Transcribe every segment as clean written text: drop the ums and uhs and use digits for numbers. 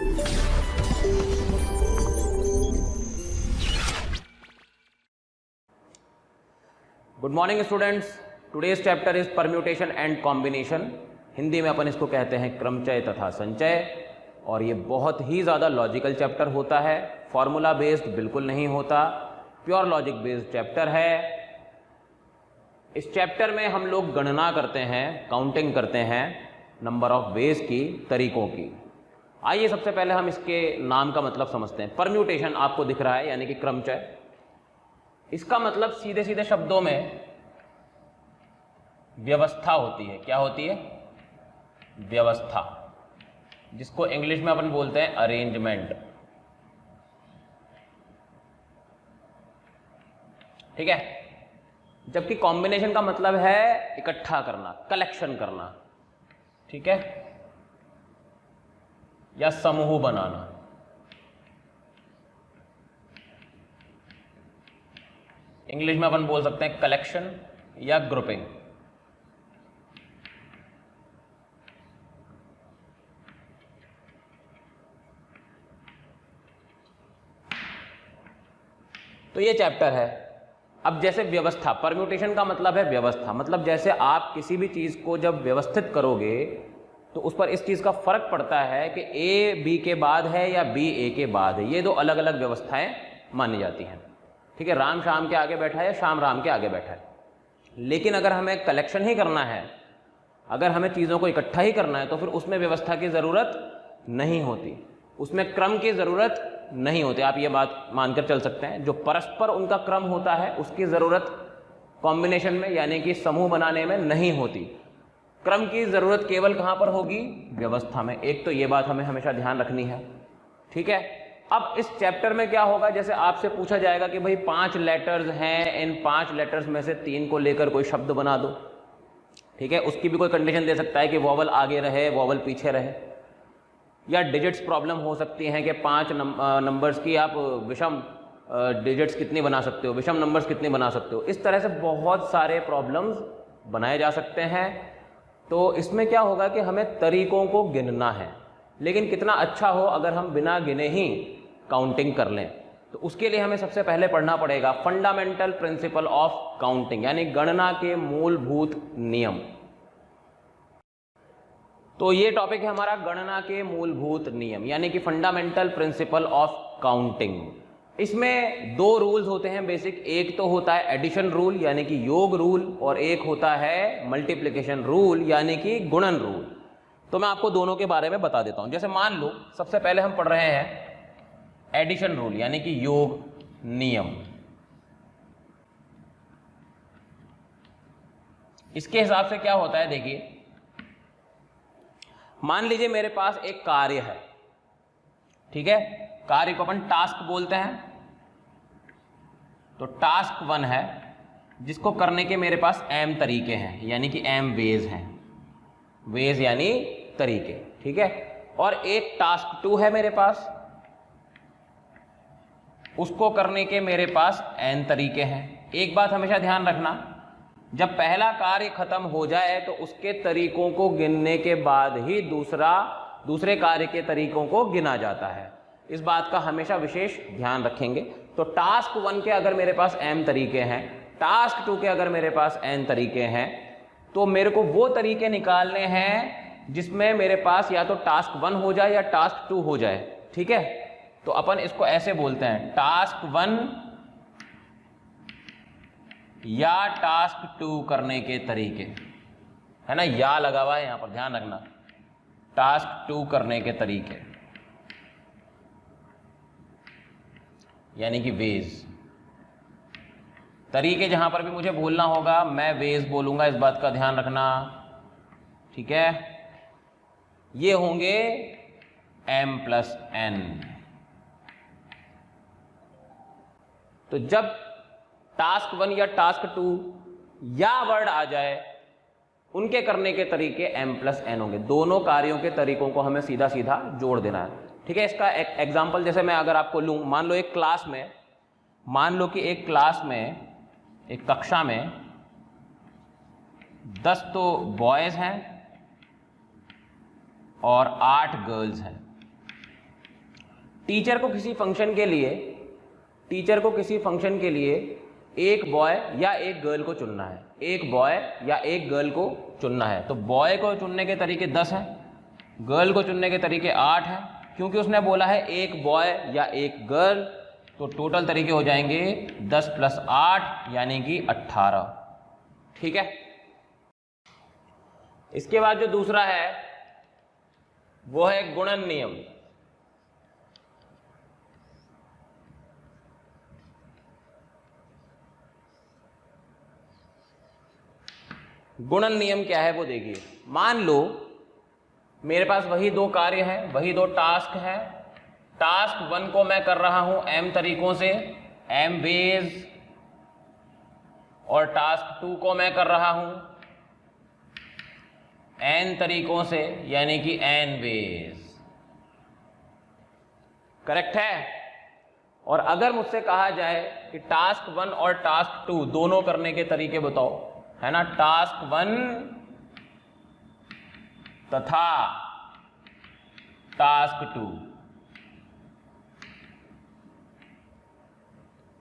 Good morning students. Today's chapter is permutation and combination. Hindi में अपन इसको कहते हैं क्रमचय तथा संचय। और ये बहुत ही ज़्यादा लॉजिकल चैप्टर होता है, फॉर्मूला बेस्ड बिल्कुल नहीं होता, प्योर लॉजिक बेस्ड चैप्टर है। इस चैप्टर में हम लोग गणना करते हैं, काउंटिंग करते हैं नंबर ऑफ वेज की, तरीकों की। आइए सबसे पहले हम इसके नाम का मतलब समझते हैं। परम्यूटेशन आपको दिख रहा है यानी कि क्रमचय। इसका मतलब सीधे सीधे शब्दों में व्यवस्था होती है। क्या होती है? व्यवस्था, जिसको इंग्लिश में अपन बोलते हैं अरेंजमेंट। ठीक है। जबकि कॉम्बिनेशन का मतलब है इकट्ठा करना, कलेक्शन करना। ठीक है, या समूह बनाना। इंग्लिश में अपन बोल सकते हैं कलेक्शन या ग्रुपिंग। तो ये चैप्टर है। अब जैसे व्यवस्था, परम्यूटेशन का मतलब है व्यवस्था, मतलब जैसे आप किसी भी चीज को जब व्यवस्थित करोगे तो उस पर इस चीज का फर्क पड़ता है कि ए बी के बाद है या बी ए के बाद है। ये दो अलग अलग व्यवस्थाएं मानी जाती हैं। ठीक है, राम शाम के आगे बैठा है या शाम राम के आगे बैठा है। लेकिन अगर हमें कलेक्शन ही करना है, अगर हमें चीज़ों को इकट्ठा ही करना है, तो फिर उसमें व्यवस्था की ज़रूरत नहीं होती, उसमें क्रम की ज़रूरत नहीं होती। आप ये बात मानकर चल सकते हैं। जो परस्पर उनका क्रम होता है उसकी ज़रूरत कॉम्बिनेशन में यानी कि समूह बनाने में नहीं होती। क्रम की ज़रूरत केवल कहाँ पर होगी? व्यवस्था में। एक तो ये बात हमें हमेशा ध्यान रखनी है। ठीक है। अब इस चैप्टर में क्या होगा, जैसे आपसे पूछा जाएगा कि भाई 5 लेटर्स हैं, इन 5 लेटर्स में से 3 को लेकर कोई शब्द बना दो। ठीक है, उसकी भी कोई कंडीशन दे सकता है कि वॉवल आगे रहे, वॉवल पीछे रहे, या डिजिट्स प्रॉब्लम हो सकती हैं कि 5 नंबर्स की आप विषम डिजिट्स कितनी बना सकते हो, विषम नंबर्स कितने बना सकते हो। इस तरह से बहुत सारे प्रॉब्लम्स बनाए जा सकते हैं। तो इसमें क्या होगा कि हमें तरीकों को गिनना है, लेकिन कितना अच्छा हो अगर हम बिना गिने ही काउंटिंग कर लें। तो उसके लिए हमें सबसे पहले पढ़ना पड़ेगा फंडामेंटल प्रिंसिपल ऑफ काउंटिंग, यानी गणना के मूलभूत नियम। तो ये टॉपिक है हमारा गणना के मूलभूत नियम, यानी कि फंडामेंटल प्रिंसिपल ऑफ काउंटिंग। इसमें 2 रूल्स होते हैं बेसिक। एक तो होता है एडिशन रूल यानी कि योग रूल, और एक होता है मल्टीप्लिकेशन रूल यानी कि गुणन रूल। तो मैं आपको दोनों के बारे में बता देता हूं। जैसे मान लो सबसे पहले हम पढ़ रहे हैं एडिशन रूल यानी कि योग नियम। इसके हिसाब से क्या होता है, देखिए मान लीजिए मेरे पास एक कार्य है। ठीक है, कार्य को अपन टास्क बोलते हैं। तो टास्क 1 है जिसको करने के मेरे पास m तरीके हैं, यानी कि m वेज हैं। वेज यानी तरीके। ठीक है, और एक टास्क 2 है मेरे पास, उसको करने के मेरे पास n तरीके हैं। एक बात हमेशा ध्यान रखना, जब पहला कार्य खत्म हो जाए तो उसके तरीकों को गिनने के बाद ही दूसरे कार्य के तरीकों को गिना जाता है। इस बात का हमेशा विशेष ध्यान रखेंगे। तो टास्क 1 के अगर मेरे पास m तरीके हैं, टास्क 2 के अगर मेरे पास n तरीके हैं, तो मेरे को वो तरीके निकालने हैं जिसमें मेरे पास या तो टास्क 1 हो जाए या टास्क 2 हो जाए। ठीक है, तो अपन इसको ऐसे बोलते हैं टास्क 1 या टास्क 2 करने के तरीके, है ना, या लगा हुआ है यहां पर, ध्यान रखना। टास्क 2 करने के तरीके यानी कि वेज। तरीके जहां पर भी मुझे बोलना होगा मैं वेज बोलूंगा, इस बात का ध्यान रखना। ठीक है, ये होंगे m+n। तो जब टास्क 1 या टास्क 2 या वर्ड आ जाए, उनके करने के तरीके m+n होंगे। दोनों कार्यों के तरीकों को हमें सीधा सीधा जोड़ देना है। ठीक है, इसका एक एग्जाम्पल जैसे मैं अगर आपको लूँ, मान लो एक क्लास में, एक कक्षा में 10 तो बॉयज़ हैं और 8 गर्ल्स हैं। टीचर को किसी फंक्शन के लिए एक बॉय या एक गर्ल को चुनना है, एक बॉय या एक गर्ल को चुनना है। तो बॉय को चुनने के तरीके 10 हैं, गर्ल को चुनने के तरीके 8 हैं। क्योंकि उसने बोला है एक बॉय या एक गर्ल, तो टोटल तरीके हो जाएंगे 10 + 8 यानी कि 18। ठीक है। इसके बाद जो दूसरा है वो है गुणन नियम। गुणन नियम क्या है वो देखिए। मान लो मेरे पास वही दो कार्य हैं, वही दो टास्क हैं। टास्क 1 को मैं कर रहा हूं m तरीकों से, m वेज, और टास्क 2 को मैं कर रहा हूं n तरीकों से, यानी कि n वेज। करेक्ट है। और अगर मुझसे कहा जाए कि टास्क 1 और टास्क 2 दोनों करने के तरीके बताओ, है ना, टास्क 1 तथा टास्क 2,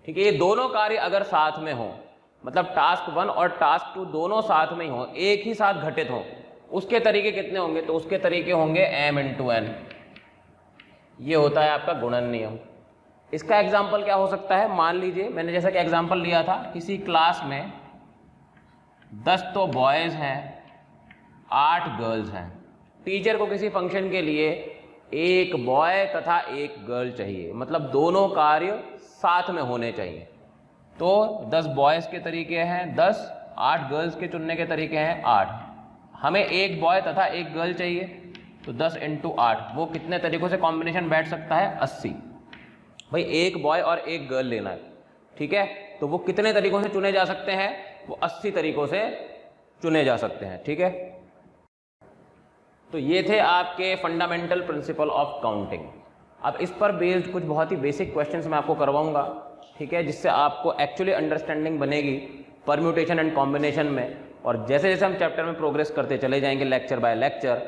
ठीक है, ये दोनों कार्य अगर साथ में हो, मतलब टास्क 1 और टास्क 2 दोनों साथ में ही हो, एक ही साथ घटित हो, उसके तरीके कितने होंगे? तो उसके तरीके होंगे m × n। ये होता है आपका गुणन नियम। इसका एग्जाम्पल क्या हो सकता है? मान लीजिए मैंने जैसा कि एग्जाम्पल लिया था, किसी क्लास में 10 तो बॉयज़ हैं, 8 गर्ल्स हैं। टीचर को किसी फंक्शन के लिए एक बॉय तथा एक गर्ल चाहिए, मतलब दोनों कार्य साथ में होने चाहिए। तो 10 बॉयज़ के तरीके हैं 10, 8 गर्ल्स के चुनने के तरीके हैं 8। हमें एक बॉय तथा एक गर्ल चाहिए, तो 10 × 8, वो कितने तरीकों से कॉम्बिनेशन बैठ सकता है? 80। भाई एक बॉय और एक गर्ल लेना है, ठीक है, तो वो कितने तरीकों से चुने जा सकते हैं? वो 80 तरीकों से चुने जा सकते हैं। ठीक है। तो ये थे आपके फंडामेंटल प्रिंसिपल ऑफ काउंटिंग। अब इस पर बेस्ड कुछ बहुत ही बेसिक क्वेश्चंस मैं आपको करवाऊंगा, ठीक है, जिससे आपको एक्चुअली अंडरस्टैंडिंग बनेगी परम्यूटेशन एंड कॉम्बिनेशन में। और जैसे जैसे हम चैप्टर में प्रोग्रेस करते चले जाएंगे लेक्चर बाय लेक्चर,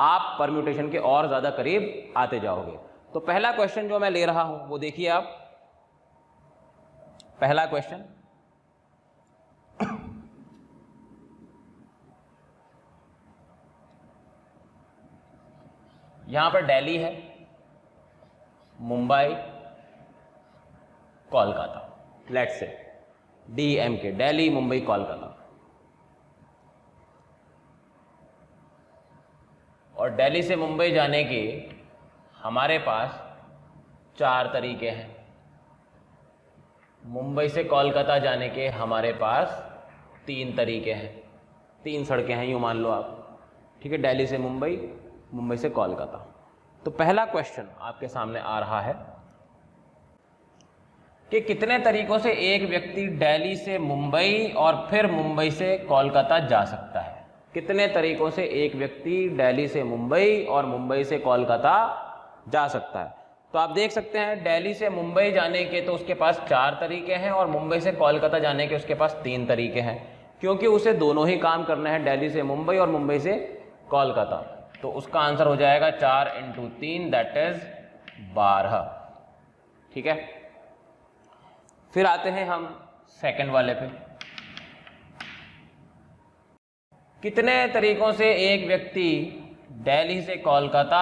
आप परम्यूटेशन के और ज़्यादा करीब आते जाओगे। तो पहला क्वेश्चन जो मैं ले रहा हूँ वो देखिए आप। पहला क्वेश्चन, यहां पर दिल्ली है, Mumbai, Kolkata, let's say DMK, Delhi, Mumbai, Kolkata. और दिल्ली से मुंबई जाने के हमारे पास 4 तरीके हैं। मुंबई से कोलकाता जाने के हमारे पास 3 तरीके हैं, 3 सड़कें हैं यूँ मान लो आप, ठीक है, दिल्ली से मुंबई, मुंबई से कोलकाता। तो पहला क्वेश्चन आपके सामने आ रहा है कि कितने तरीकों से एक व्यक्ति दिल्ली से मुंबई और फिर मुंबई से कोलकाता जा सकता है। कितने तरीकों से एक व्यक्ति दिल्ली से मुंबई और मुंबई से कोलकाता जा सकता है। तो आप देख सकते हैं दिल्ली से मुंबई जाने के तो उसके पास 4 तरीके हैं और मुंबई से कोलकाता जाने के उसके पास 3 तरीके हैं, क्योंकि उसे दोनों ही काम करना है, दिल्ली से मुंबई और मुंबई से कोलकाता। तो उसका आंसर हो जाएगा 4 × 3 दैट इज 12। ठीक है। फिर आते हैं हम सेकंड वाले पे। कितने तरीकों से एक व्यक्ति दिल्ली से कोलकाता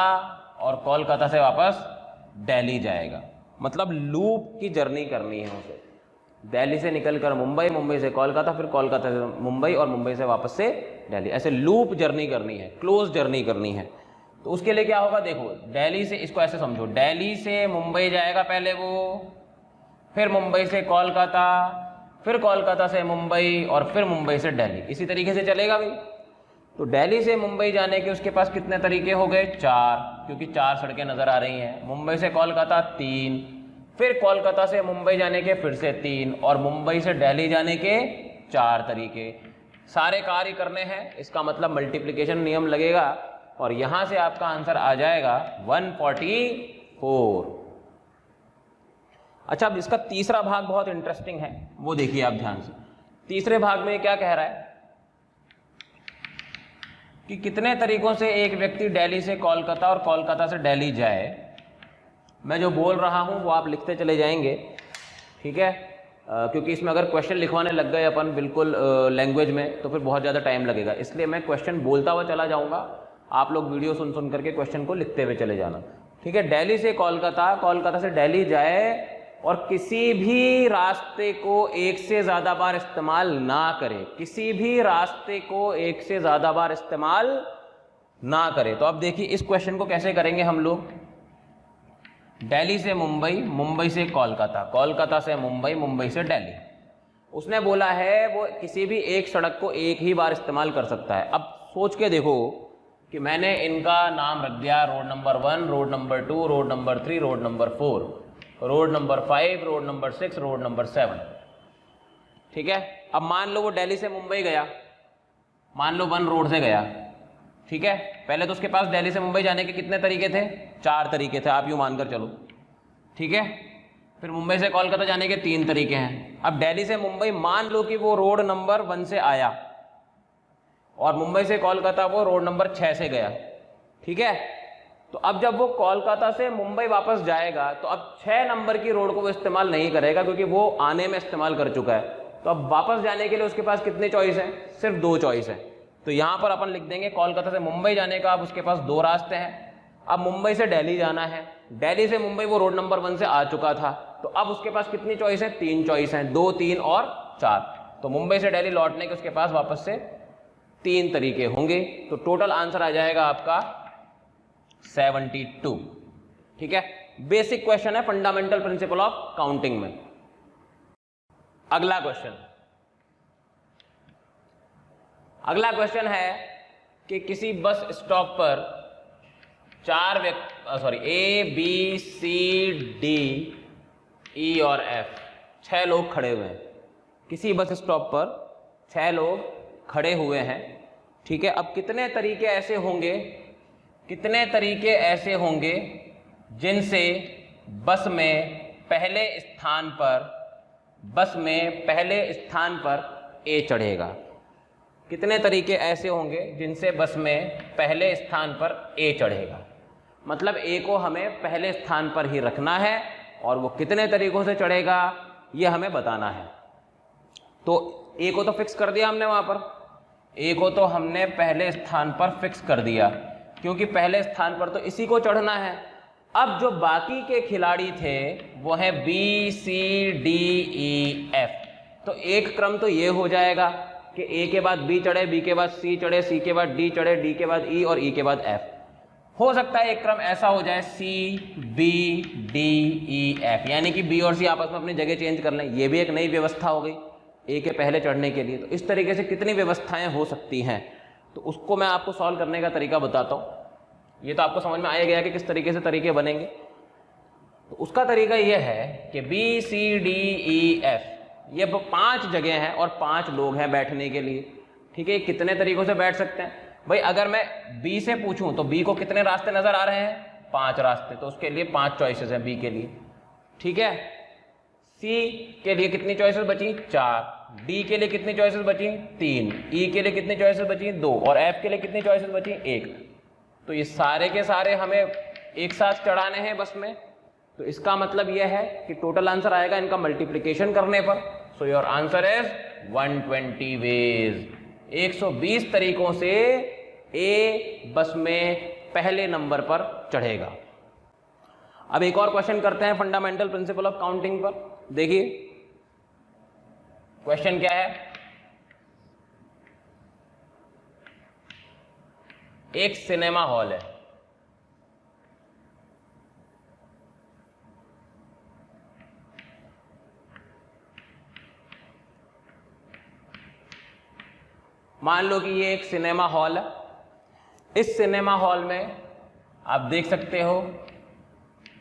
और कोलकाता से वापस दिल्ली जाएगा, मतलब लूप की जर्नी करनी है उसे, दिल्ली से निकलकर मुंबई, मुंबई से कोलकाता, फिर कोलकाता से मुंबई और मुंबई से वापस से दिल्ली, ऐसे लूप जर्नी करनी है, क्लोज जर्नी करनी है। तो उसके लिए क्या होगा, देखो दिल्ली से, इसको ऐसे समझो, दिल्ली से मुंबई जाएगा पहले वो, फिर मुंबई से कोलकाता, फिर कोलकाता से मुंबई और फिर मुंबई से दिल्ली, इसी तरीके से चलेगा भाई। तो दिल्ली से मुंबई जाने के उसके पास कितने तरीके हो गए? 4, क्योंकि 4 सड़कें नज़र आ रही हैं। मुंबई से कोलकाता 3, फिर कोलकाता से मुंबई जाने के फिर से 3 और मुंबई से दिल्ली जाने के 4 तरीके। सारे कार्य करने हैं, इसका मतलब मल्टीप्लिकेशन नियम लगेगा और यहाँ से आपका आंसर आ जाएगा 144। अच्छा, अब इसका तीसरा भाग बहुत इंटरेस्टिंग है, वो देखिए आप ध्यान से। तीसरे भाग में क्या कह रहा है कि कितने तरीकों से एक व्यक्ति दिल्ली से कोलकाता और कोलकाता से दिल्ली जाए मैं जो बोल रहा हूँ वो आप लिखते चले जाएंगे, ठीक है, क्योंकि इसमें अगर क्वेश्चन लिखवाने लग गए अपन बिल्कुल लैंग्वेज में तो फिर बहुत ज़्यादा टाइम लगेगा, इसलिए मैं क्वेश्चन बोलता हुआ चला जाऊँगा, आप लोग वीडियो सुन सुन करके क्वेश्चन को लिखते हुए चले जाना, ठीक है। दिल्ली से कोलकाता, कोलकाता से दिल्ली जाए और किसी भी रास्ते को एक से ज़्यादा बार इस्तेमाल ना करे, किसी भी रास्ते को एक से ज़्यादा बार इस्तेमाल ना करे। तो अब देखिए इस क्वेश्चन को कैसे करेंगे हम लोग। दिल्ली से मुंबई, मुंबई से कोलकाता, कोलकाता से मुंबई, मुंबई से दिल्ली। उसने बोला है वो किसी भी एक सड़क को एक ही बार इस्तेमाल कर सकता है। अब सोच के देखो कि मैंने इनका नाम रख दिया road number 1, road number 2, road number 3, road number 4, road number 5, road number 6, road number 7, ठीक है। अब मान लो वो दिल्ली से मुंबई गया, मान लो 1 रोड से गया, ठीक है। पहले तो उसके पास दिल्ली से मुंबई जाने के कितने तरीके थे? 4 तरीके थे, आप यूँ मानकर चलो, ठीक है। फिर मुंबई से कोलकाता जाने के 3 तरीके हैं। अब दिल्ली से मुंबई मान लो कि वो रोड नंबर 1 से आया और मुंबई से कोलकाता वो रोड नंबर 6 से गया, ठीक है। तो अब जब वो कोलकाता से मुंबई वापस जाएगा तो अब 6 नंबर की रोड को वो इस्तेमाल नहीं करेगा क्योंकि वो आने में इस्तेमाल कर चुका है। तो अब वापस जाने के लिए उसके पास कितनी चॉइस है? सिर्फ 2 चॉइस है। तो यहाँ पर अपन लिख देंगे कोलकाता से मुंबई जाने का अब उसके पास 2 रास्ते हैं। अब मुंबई से दिल्ली जाना है, दिल्ली से मुंबई वो रोड नंबर 1 से आ चुका था, तो अब उसके पास कितनी चॉइस है? 3 चॉइस हैं, 2, 3 और 4। तो मुंबई से दिल्ली लौटने के उसके पास वापस से 3 तरीके होंगे। तो टोटल आंसर आ जाएगा आपका 72, ठीक है। बेसिक क्वेश्चन है फंडामेंटल प्रिंसिपल ऑफ काउंटिंग में। अगला क्वेश्चन है कि किसी बस स्टॉप पर 4 व्यक्ति ए बी सी डी ई और एफ 6 लोग खड़े हुए हैं। किसी बस स्टॉप पर 6 लोग खड़े हुए हैं, ठीक है। अब कितने तरीके ऐसे होंगे जिनसे बस में पहले स्थान पर ए चढ़ेगा? कितने तरीके ऐसे होंगे जिनसे बस में पहले स्थान पर ए चढ़ेगा? मतलब ए को हमें पहले स्थान पर ही रखना है और वो कितने तरीकों से चढ़ेगा ये हमें बताना है। तो ए को तो फिक्स कर दिया हमने, वहाँ पर ए को तो हमने पहले स्थान पर फिक्स कर दिया क्योंकि पहले स्थान पर तो इसी को चढ़ना है। अब जो बाकी के खिलाड़ी थे वो है B C D E F. तो एक क्रम तो ये हो जाएगा कि ए के बाद बी चढ़े, बी के बाद सी चढ़े, सी के बाद डी चढ़े, डी के बाद ई और ई के बाद एफ। हो सकता है एक क्रम ऐसा हो जाए C B D E F, यानी कि बी और सी आपस में अपनी जगह चेंज कर लें। ये भी एक नई व्यवस्था हो गई ए के पहले चढ़ने के लिए। तो इस तरीके से कितनी व्यवस्थाएं हो सकती हैं, तो उसको मैं आपको सॉल्व करने का तरीका बताता हूँ। ये तो आपको समझ में आ गया कि किस तरीके से तरीके बनेंगे। तो उसका तरीका यह है कि B C D E F ये 5 जगह हैं और 5 लोग हैं बैठने के लिए, ठीक है। कितने तरीकों से बैठ सकते हैं भाई? अगर मैं बी से पूछूं तो बी को कितने रास्ते नजर आ रहे हैं? 5 रास्ते, तो उसके लिए 5 चॉइसेस हैं बी के लिए, ठीक है। सी के लिए कितनी चॉइसेस बची? 4। डी के लिए कितनी चॉइसेस बची? 3। ई के लिए कितनी चॉइसेस बची? 2। और एफ के लिए कितनी चॉइसेस बची? 1। तो ये सारे के सारे हमें एक साथ चढ़ाने हैं बस में। तो इसका मतलब यह है कि टोटल आंसर आएगा इनका मल्टीप्लिकेशन करने पर। So your answer is 120 ways. 120 तरीकों से ए बस में पहले नंबर पर चढ़ेगा। अब एक और क्वेश्चन करते हैं फंडामेंटल प्रिंसिपल ऑफ काउंटिंग पर। देखिए क्वेश्चन क्या है। एक सिनेमा हॉल है, मान लो कि ये एक सिनेमा हॉल है। इस सिनेमा हॉल में आप देख सकते हो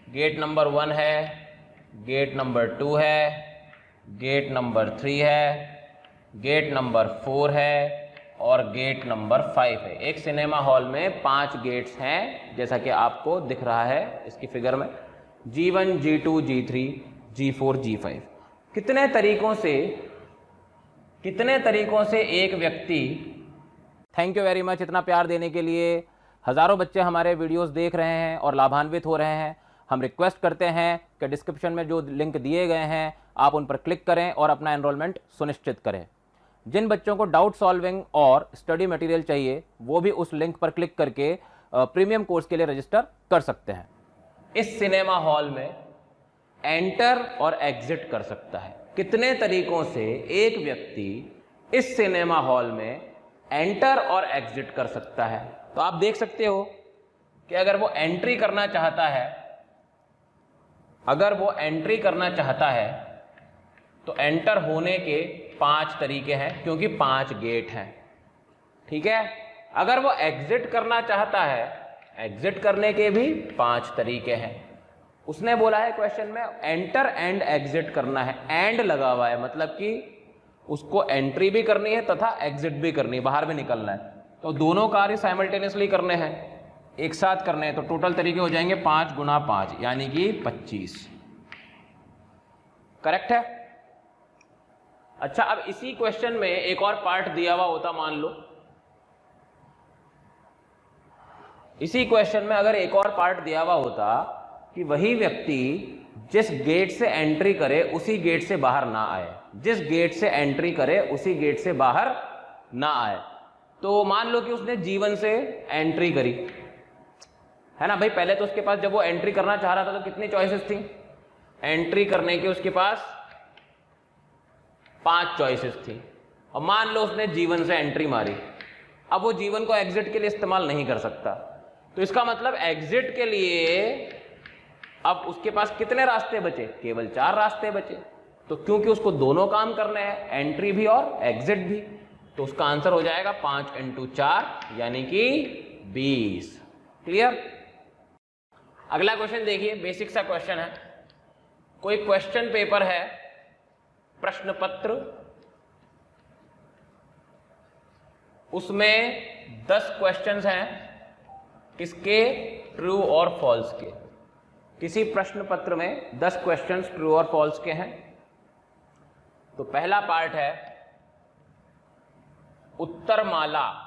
गेट नंबर 1 है, गेट नंबर 2 है, गेट नंबर 3 है, गेट नंबर 4 है और गेट नंबर 5 है। एक सिनेमा हॉल में 5 गेट्स हैं जैसा कि आपको दिख रहा है इसकी फिगर में, G1, G2, G3, G4, G5। कितने तरीकों से एक व्यक्ति, थैंक यू वेरी मच इतना प्यार देने के लिए। हज़ारों बच्चे हमारे वीडियोस देख रहे हैं और लाभान्वित हो रहे हैं। हम रिक्वेस्ट करते हैं कि डिस्क्रिप्शन में जो लिंक दिए गए हैं आप उन पर क्लिक करें और अपना एनरोलमेंट सुनिश्चित करें। जिन बच्चों को डाउट सॉल्विंग और स्टडी मटेरियल चाहिए वो भी उस लिंक पर क्लिक करके प्रीमियम कोर्स के लिए रजिस्टर कर सकते हैं। इस सिनेमा हॉल में एंटर और एग्जिट कर सकता है। कितने तरीकों से एक व्यक्ति इस सिनेमा हॉल में एंटर और एग्जिट कर सकता है? तो आप देख सकते हो कि अगर वो एंट्री करना चाहता है, तो एंटर होने के 5 तरीके हैं, क्योंकि 5 गेट हैं। ठीक है। अगर वो एग्जिट करना चाहता है, एग्जिट करने के भी 5 तरीके हैं। उसने बोला है क्वेश्चन में एंटर एंड एग्जिट करना है, एंड लगा हुआ है, मतलब कि उसको एंट्री भी करनी है तथा एग्जिट भी करनी है, बाहर भी निकलना है। तो दोनों कार्य साइमल्टेनियसली करने हैं, एक साथ करने हैं। तो टोटल तरीके हो जाएंगे 5 गुना 5 यानी कि 25। करेक्ट है। अच्छा, अब इसी क्वेश्चन में एक और पार्ट दिया हुआ होता, मान लो इसी क्वेश्चन में अगर एक और पार्ट दिया हुआ होता कि वही व्यक्ति जिस गेट से एंट्री करे उसी गेट से बाहर ना आए, जिस गेट से एंट्री करे उसी गेट से बाहर ना आए। तो मान लो कि उसने जीवन से एंट्री करी, है ना भाई। पहले तो उसके पास जब वो एंट्री करना चाह रहा था तो कितनी चॉइसेस थी? एंट्री करने के उसके पास 5 चॉइसेस थी। और मान लो उसने जीवन से एंट्री मारी, अब वो जीवन को एग्जिट के लिए इस्तेमाल नहीं कर सकता। तो इसका मतलब एग्जिट के लिए अब उसके पास कितने रास्ते बचे? केवल 4 रास्ते बचे। तो क्योंकि उसको दोनों काम करने हैं, एंट्री भी और एग्जिट भी, तो उसका आंसर हो जाएगा 5 × 4 यानी कि 20। क्लियर। अगला क्वेश्चन देखिए, बेसिक सा क्वेश्चन है। कोई क्वेश्चन पेपर है, प्रश्न पत्र, उसमें 10 क्वेश्चंस हैं, किसके? ट्रू और फॉल्स के। किसी प्रश्न पत्र में 10 क्वेश्चंस ट्रू और फॉल्स के हैं। तो पहला पार्ट है उत्तरमाला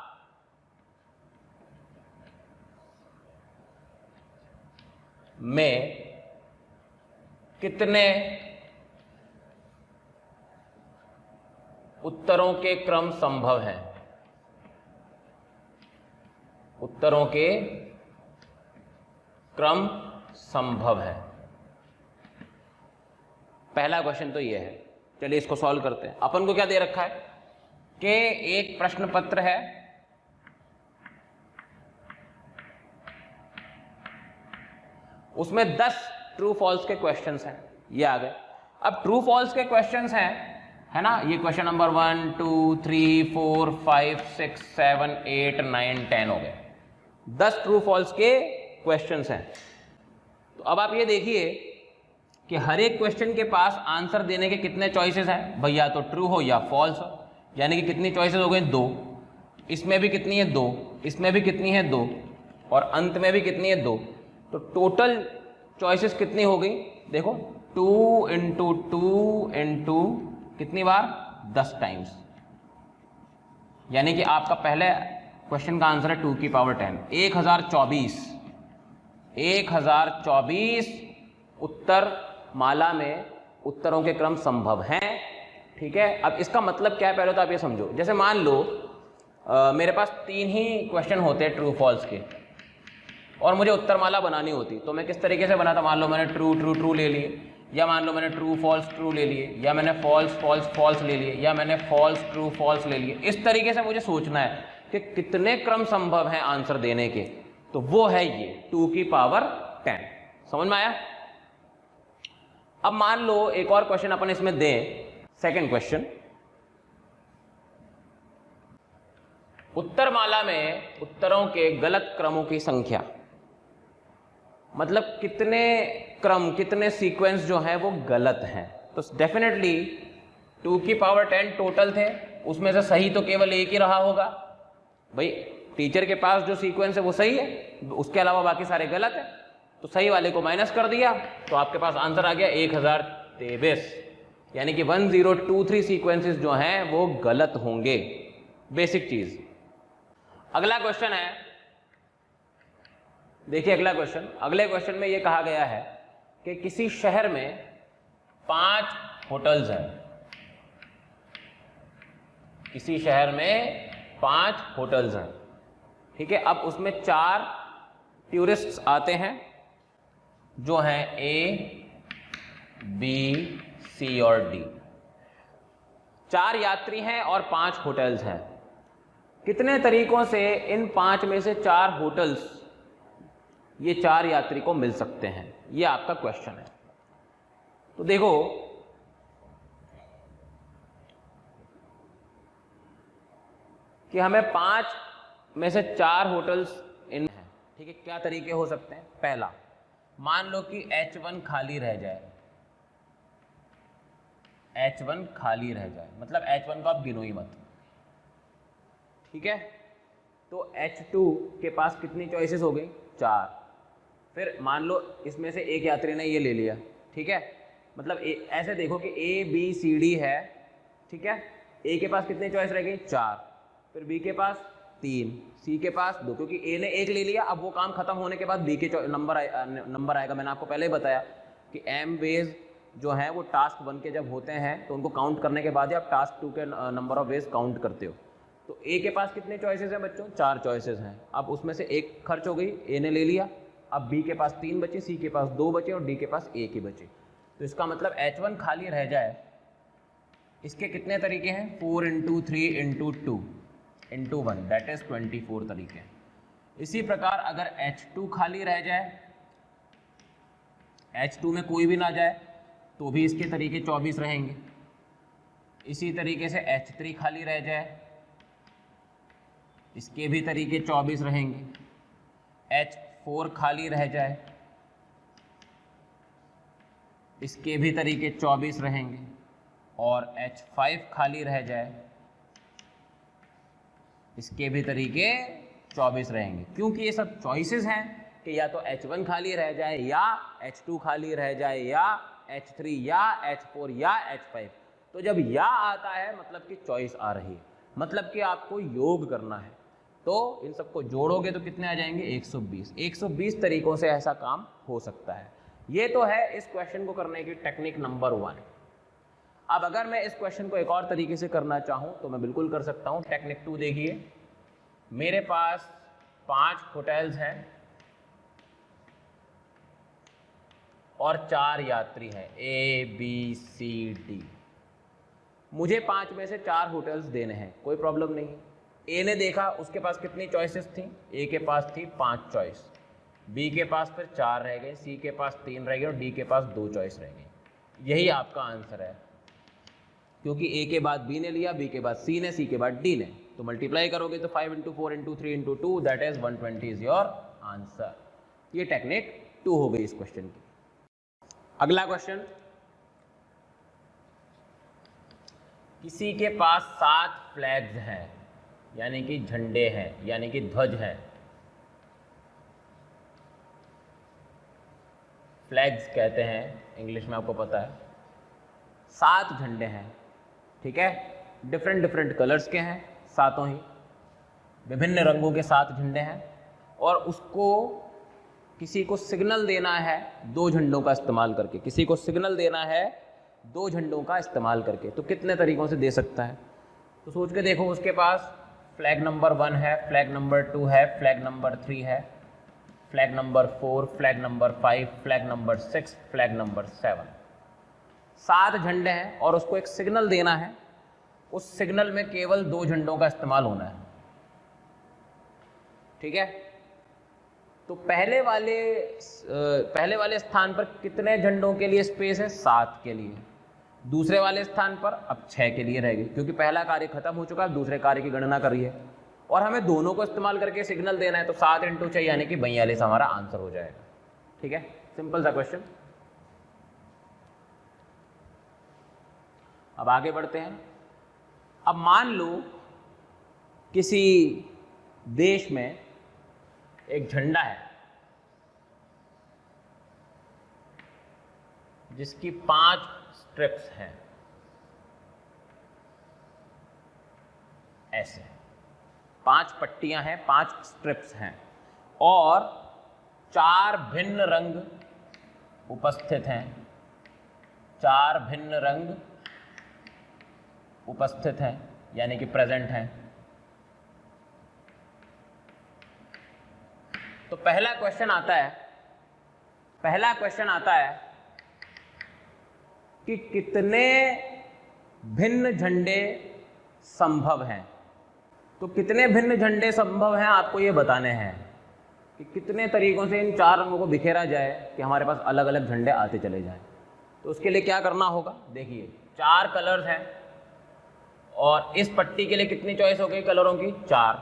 में कितने उत्तरों के क्रम संभव हैं? उत्तरों के क्रम संभव है। पहला क्वेश्चन तो ये है। चलिए इसको सॉल्व करते हैं। अपन को क्या दे रखा है कि एक प्रश्न पत्र है, उसमें 10 ट्रू फॉल्स के क्वेश्चंस हैं, ये आ गए। अब ट्रू फॉल्स के क्वेश्चंस हैं, है ना, ये क्वेश्चन नंबर 1 2 3 4 5 6 7 8 9 10 हो गए। 10 ट्रू फॉल्स के क्वेश्चंस हैं। तो अब आप ये देखिए कि हर एक क्वेश्चन के पास आंसर देने के कितने चॉइसेस हैं भैया, तो ट्रू हो या फॉल्स हो, यानी कि कितनी चॉइसेस हो गई? 2। इसमें भी कितनी है? 2। इसमें भी कितनी है? 2। और अंत में भी कितनी है? 2। तो टोटल चॉइसेस कितनी हो गई? देखो 2 × 2 × कितनी बार? 10 टाइम्स। यानी कि आपका पहले क्वेश्चन का आंसर है 2 की पावर 10, 1024 उत्तर माला में उत्तरों के क्रम संभव हैं। ठीक है। अब इसका मतलब क्या है पहले तो आप ये समझो। जैसे मान लो मेरे पास 3 ही क्वेश्चन होते हैं ट्रू फॉल्स के और मुझे उत्तरमाला बनानी होती, तो मैं किस तरीके से बनाता? मान लो मैंने ट्रू ट्रू ट्रू ले लिए, या मान लो मैंने ट्रू फॉल्स ट्रू ले लिए, या मैंने फॉल्स फॉल्स फॉल्स ले लिए, या मैंने फॉल्स ट्रू फॉल्स ले लिए। इस तरीके से मुझे सोचना है कि कितने क्रम संभव हैं आंसर देने के। तो वो है ये 2 की पावर 10। समझ में आया? अब मान लो एक और क्वेश्चन अपन इसमें दें, सेकंड क्वेश्चन, उत्तरमाला में उत्तरों के गलत क्रमों की संख्या, मतलब कितने क्रम, कितने सीक्वेंस जो हैं वो गलत हैं। तो डेफिनेटली 2 की पावर 10 टोटल थे, उसमें से सही तो केवल एक ही रहा होगा। भाई टीचर के पास जो सीक्वेंस है वो सही है, उसके अलावा बाकी सारे गलत हैं। तो सही वाले को माइनस कर दिया तो आपके पास आंसर आ गया 1023, यानी कि 1023 सीक्वेंसेस जो हैं वो गलत होंगे। बेसिक चीज। अगला क्वेश्चन है देखिए अगला क्वेश्चन, अगले क्वेश्चन में ये कहा गया है कि किसी शहर में 5 होटल्स हैं, किसी शहर में 5 होटल्स हैं, ठीक है। अब उसमें 4 टूरिस्ट्स आते हैं जो हैं ए, बी, सी और डी। 4 यात्री हैं और 5 होटल्स हैं। कितने तरीकों से इन 5 में से 4 होटल्स ये 4 यात्री को मिल सकते हैं, ये आपका क्वेश्चन है। तो देखो कि हमें 5 में से 4 होटल्स इन हैं, ठीक है। क्या तरीके हो सकते हैं? पहला, मान लो कि H1 खाली रह जाए, H1 खाली रह जाए, मतलब H1 को आप गिनो ही मत, ठीक है। तो H2 के पास कितनी चॉइसेस हो गई? 4। फिर मान लो इसमें से एक यात्री ने ये ले लिया, ठीक है। मतलब ऐसे देखो कि A, B, C, D है, ठीक है। A के पास कितनी चॉइस रह गई? 4। फिर B के पास 3, C के पास 2, क्योंकि A ने 1 ले लिया। अब वो काम खत्म होने के बाद B के नंबर आएगा। मैंने आपको पहले ही बताया कि एम वेज जो है वो टास्क 1 के जब होते हैं तो उनको काउंट करने के बाद ही आप टास्क 2 के नंबर ऑफ वेज काउंट करते हो। तो ए के पास कितने चॉइसेस हैं बच्चों? 4 चॉइसेस हैं। अब उसमें से एक खर्च हो गई, ए ने ले लिया। अब बी के पास 3 बचे, सी के पास 2 बचे और डी के पास 1 ही बचे। तो इसका मतलब H1 खाली रह जाए, इसके कितने तरीके हैं? 4 × 3 × 2 × 1 दैट इज 24 तरीके। इसी प्रकार अगर H2 खाली रह जाए, H2 में कोई भी ना जाए तो भी इसके तरीके 24 रहेंगे। इसी तरीके से H3 खाली रह जाए, इसके भी तरीके 24 रहेंगे। H4 खाली रह जाए, इसके भी तरीके 24 रहेंगे। और H5 खाली रह जाए, इसके भी तरीके 24 रहेंगे। क्योंकि ये सब चॉइसेस हैं कि या तो H1 खाली रह जाए, या H2 खाली रह जाए, या H3, या H4, या H5। तो जब या आता है मतलब कि चॉइस आ रही है, मतलब कि आपको योग करना है। तो इन सबको जोड़ोगे तो कितने आ जाएंगे? 120। 120 तरीकों से ऐसा काम हो सकता है। ये तो है इस क्वेश्चन को करने की टेक्निक नंबर 1। अब अगर मैं इस क्वेश्चन को एक और तरीके से करना चाहूँ तो मैं बिल्कुल कर सकता हूँ। टेक्निक 2 देखिए, मेरे पास 5 होटल्स हैं और 4 यात्री हैं, A, B, C, D। मुझे 5 में से 4 होटल्स देने हैं, कोई प्रॉब्लम नहीं है। ए ने देखा, उसके पास कितनी चॉइसेस थी? ए के पास थी 5 चॉइस, बी के पास फिर 4 रह गए, सी के पास 3 रह गए और डी के पास 2 चॉइस रह गई। यही आपका आंसर है, क्योंकि ए के बाद बी ने लिया, बी के बाद सी ने, सी के बाद डी ने। तो मल्टीप्लाई करोगे तो 5 × 4 × 3 × 2 that is 120 is your answer. ये टेक्निक 2 हो गई इस क्वेश्चन की। अगला क्वेश्चन, किसी के पास 7 फ्लैग्स हैं, यानी कि झंडे हैं, यानी कि ध्वज हैं। फ्लैग्स कहते हैं इंग्लिश में, आपको पता है। 7 झंडे हैं, ठीक है। डिफरेंट डिफरेंट कलर्स के हैं, सातों ही विभिन्न रंगों के 7 झंडे हैं। और उसको किसी को सिग्नल देना है 2 झंडों का इस्तेमाल करके, किसी को सिग्नल देना है 2 झंडों का इस्तेमाल करके। तो कितने तरीकों से दे सकता है? तो सोच के देखो, उसके पास फ्लैग नंबर 1 है, फ्लैग नंबर 2 है, फ्लैग नंबर 3 है, flag number 4, flag number 5, flag number 6, flag number 7। 7 झंडे हैं और उसको एक सिग्नल देना है। उस सिग्नल में केवल 2 झंडों का इस्तेमाल होना है, ठीक है। तो पहले वाले स्थान पर कितने झंडों के लिए स्पेस है? 7 के लिए। दूसरे वाले स्थान पर अब 6 के लिए रह गए, क्योंकि पहला कार्य खत्म हो चुका है, दूसरे कार्य की गणना करिए और हमें दोनों को इस्तेमाल करके सिग्नल देना है। तो 7 × 6 यानी कि 42 हमारा आंसर हो जाएगा, ठीक है। सिंपल सा क्वेश्चन। अब आगे बढ़ते हैं। अब मान लो किसी देश में एक झंडा है जिसकी 5 स्ट्रिप्स हैं, ऐसे 5 पट्टियां हैं, 5 स्ट्रिप्स हैं। और 4 भिन्न रंग उपस्थित हैं, 4 भिन्न रंग उपस्थित हैं यानी कि प्रेजेंट हैं। तो पहला क्वेश्चन आता है कि कितने भिन्न झंडे संभव हैं। तो कितने भिन्न झंडे संभव हैं आपको ये बताने हैं कि कितने तरीकों से इन 4 रंगों को बिखेरा जाए कि हमारे पास अलग अलग झंडे आते चले जाएं। तो उसके लिए क्या करना होगा, देखिए 4 कलर्स हैं और इस पट्टी के लिए कितनी चॉइस हो गई कलरों की, 4।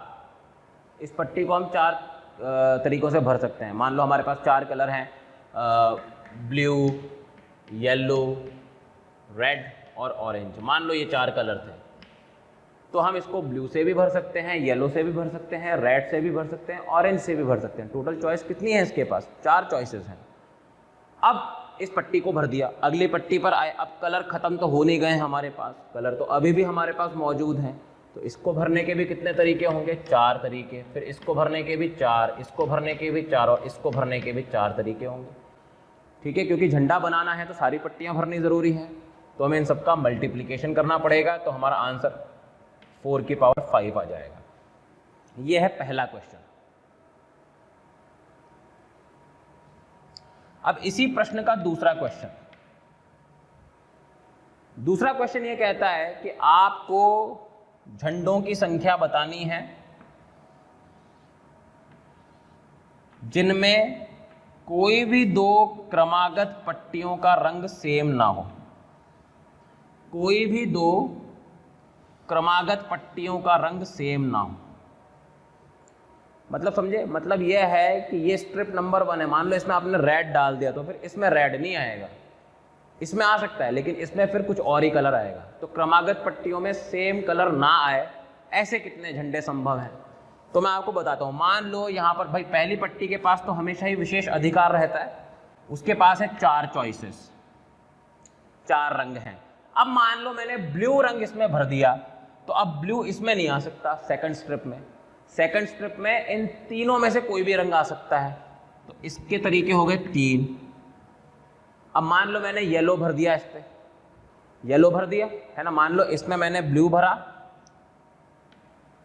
इस पट्टी को हम 4 तरीकों से भर सकते हैं। मान लो हमारे पास 4 कलर हैं, ब्लू, येलो, रेड और ऑरेंज। मान लो ये 4 कलर थे, तो हम इसको ब्लू से भी भर सकते हैं, येलो से भी भर सकते हैं, रेड से भी भर सकते हैं, ऑरेंज से भी भर सकते हैं। टोटल चॉइस कितनी है इसके पास, 4 चॉइसेस हैं। अब इस पट्टी को भर दिया, अगली पट्टी पर आए। अब कलर खत्म तो हो नहीं गए हमारे पास, कलर तो अभी भी हमारे पास मौजूद हैं। तो इसको भरने के भी कितने तरीके होंगे, 4 तरीके। फिर इसको भरने के भी 4, इसको भरने के भी 4 और इसको भरने के भी 4 तरीके होंगे। ठीक है, क्योंकि झंडा बनाना है तो सारी पट्टियां भरनी ज़रूरी है, तो हमें इन सबका मल्टीप्लिकेशन करना पड़ेगा। तो हमारा आंसर 4 की पावर 5 आ जाएगा। ये है पहला क्वेश्चन। अब इसी प्रश्न का दूसरा क्वेश्चन ये कहता है कि आपको झंडों की संख्या बतानी है जिनमें कोई भी 2 क्रमागत पट्टियों का रंग सेम ना हो। कोई भी 2 क्रमागत पट्टियों का रंग सेम ना हो। मतलब समझे, मतलब यह है कि ये स्ट्रिप नंबर 1 है, मान लो इसमें आपने रेड डाल दिया तो फिर इसमें रेड नहीं आएगा, इसमें आ सकता है लेकिन इसमें फिर कुछ और ही कलर आएगा। तो क्रमागत पट्टियों में सेम कलर ना आए, ऐसे कितने झंडे संभव हैं। तो मैं आपको बताता हूँ। मान लो यहाँ पर भाई पहली पट्टी के पास तो हमेशा ही विशेष अधिकार रहता है, उसके पास है 4 चॉइसेस, 4 रंग हैं। अब मान लो मैंने ब्लू रंग इसमें भर दिया, तो अब ब्लू इसमें नहीं आ सकता सेकंड स्ट्रिप में। सेकंड स्ट्रिप में इन तीनों में से कोई भी रंग आ सकता है, तो इसके तरीके हो गए 3। अब मान लो मैंने येलो भर दिया, इस पे येलो भर दिया है ना। मान लो इसमें मैंने ब्लू भरा,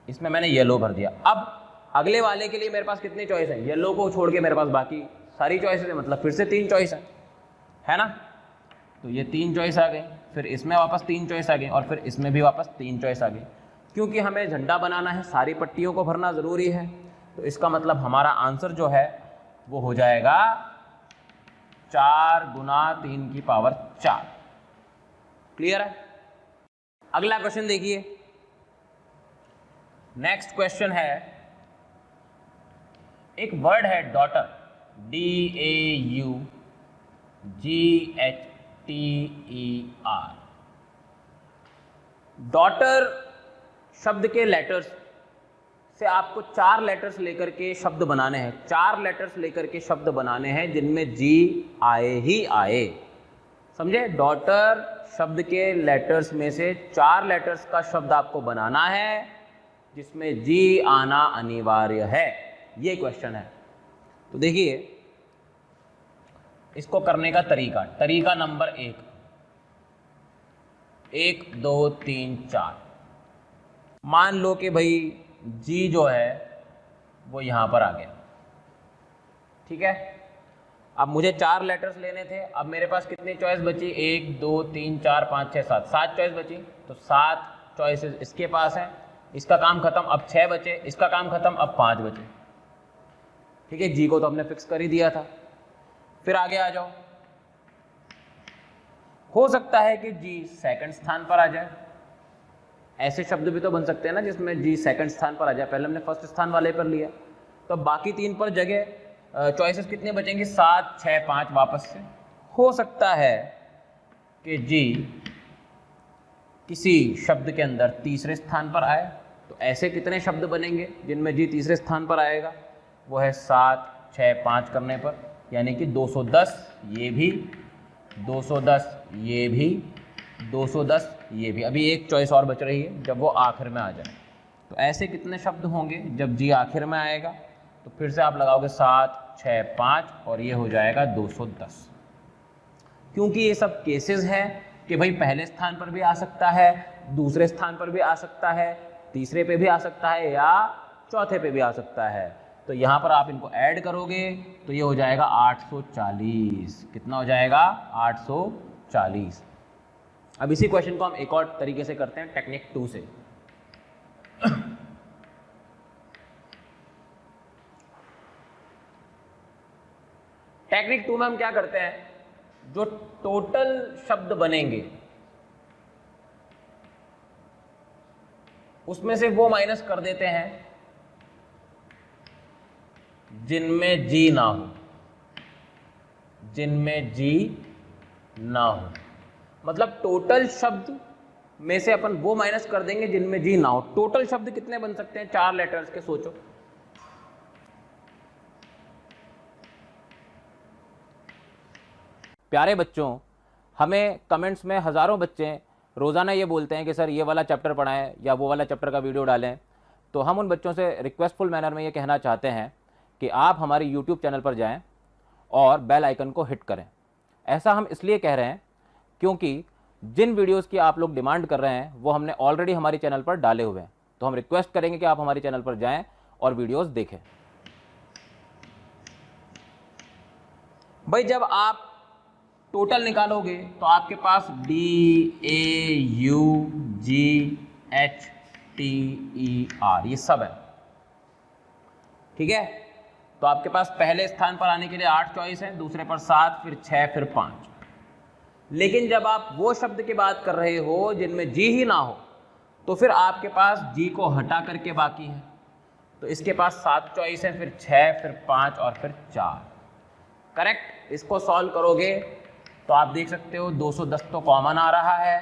इसमें मैंने येलो भर दिया। अब अगले वाले के लिए मेरे पास कितनी चॉइस है, येलो को छोड़ के मेरे पास बाकी सारी चॉइसेस है, मतलब फिर से 3 चॉइस है ना। तो ये 3 चॉइस आ गई, फिर इसमें वापस 3 चॉइस आ गई और फिर इसमें भी वापस 3 चॉइस आ गई। क्योंकि हमें झंडा बनाना है, सारी पट्टियों को भरना ज़रूरी है, तो इसका मतलब हमारा आंसर जो है वो हो जाएगा 4 × 3 की पावर 4। क्लियर है। अगला क्वेश्चन देखिए। नेक्स्ट क्वेश्चन है, एक वर्ड है डॉटर, DAUGHTER। डॉटर शब्द के लेटर्स से आपको 4 लेटर्स लेकर के शब्द बनाने हैं, 4 लेटर्स लेकर के शब्द बनाने हैं जिनमें जी आए ही आए। समझे, डॉटर शब्द के लेटर्स में से 4 लेटर्स का शब्द आपको बनाना है जिसमें जी आना अनिवार्य है। ये क्वेश्चन है। तो देखिए इसको करने का तरीका नंबर 1, 1 2 3 4। मान लो कि भाई जी जो है वो यहाँ पर आ गया, ठीक है। अब मुझे 4 लेटर्स लेने थे, अब मेरे पास कितनी चॉइस बची, 1 2 3 4 5 6 7, 7 चॉइस बची। तो 7 चॉइसेस इसके पास हैं, इसका काम खत्म। अब 6 बचे, इसका काम खत्म, अब 5 बचे। ठीक है, जी को तो हमने फिक्स कर ही दिया था। फिर आगे आ जाओ, हो सकता है कि जी सेकंड स्थान पर आ जाए। ऐसे शब्द भी तो बन सकते हैं ना जिसमें जी सेकंड स्थान पर आ जाए, पहले हमने फर्स्ट स्थान वाले पर लिया, तो बाकी 3 पर जगह चॉइसेस कितने बचेंगी, 7 6 5 वापस से। हो सकता है कि जी किसी शब्द के अंदर तीसरे स्थान पर आए, तो ऐसे कितने शब्द बनेंगे जिनमें जी तीसरे स्थान पर आएगा, वो है 7 6 5 करने पर, यानी कि 210 ये भी, 210 ये भी, 210 ये भी। अभी एक चॉइस और बच रही है जब वो आखिर में आ जाए। तो ऐसे कितने शब्द होंगे जब जी आखिर में आएगा, तो फिर से आप लगाओगे 7 6 5 और ये हो जाएगा 210। क्योंकि ये सब केसेस हैं कि भाई पहले स्थान पर भी आ सकता है, दूसरे स्थान पर भी आ सकता है, तीसरे पे भी आ सकता है या चौथे पे भी आ सकता है। तो यहाँ पर आप इनको ऐड करोगे तो ये हो जाएगा 840। कितना हो जाएगा? 840। अब इसी क्वेश्चन को हम एक और तरीके से करते हैं, टेक्निक 2 से। टेक्निक 2 में हम क्या करते हैं, जो टोटल शब्द बनेंगे उसमें से वो माइनस कर देते हैं जिनमें जी ना हो, जिनमें जी ना हो। मतलब टोटल शब्द में से अपन वो माइनस कर देंगे जिनमें जी ना हो। टोटल शब्द कितने बन सकते हैं? 4 लेटर्स के, सोचो। प्यारे बच्चों, हमें कमेंट्स में हज़ारों बच्चे रोज़ाना ये बोलते हैं कि सर ये वाला चैप्टर पढ़ाएं या वो वाला चैप्टर का वीडियो डालें। तो हम उन बच्चों से रिक्वेस्टफुल मैनर में ये कहना चाहते हैं कि आप हमारे यूट्यूब चैनल पर जाएं और बेल आइकन को हिट करें। ऐसा हम इसलिए कह रहे हैं क्योंकि जिन वीडियोज़ की आप लोग डिमांड कर रहे हैं वो हमने ऑलरेडी हमारे चैनल पर डाले हुए हैं। तो हम रिक्वेस्ट करेंगे कि आप हमारे चैनल पर जाएँ और वीडियोज़ देखें। भाई जब आप टोटल निकालोगे तो आपके पास DAUGHTER ये सब है, ठीक है। तो आपके पास पहले स्थान पर आने के लिए 8 चॉइस है, दूसरे पर 7, फिर 6, फिर 5। लेकिन जब आप वो शब्द की बात कर रहे हो जिनमें जी ही ना हो तो फिर आपके पास जी को हटा करके बाकी है। तो इसके पास 7 चॉइस है, फिर 6, फिर 5 और फिर 4। करेक्ट। इसको सॉल्व करोगे तो आप देख सकते हो 210 तो कॉमन आ रहा है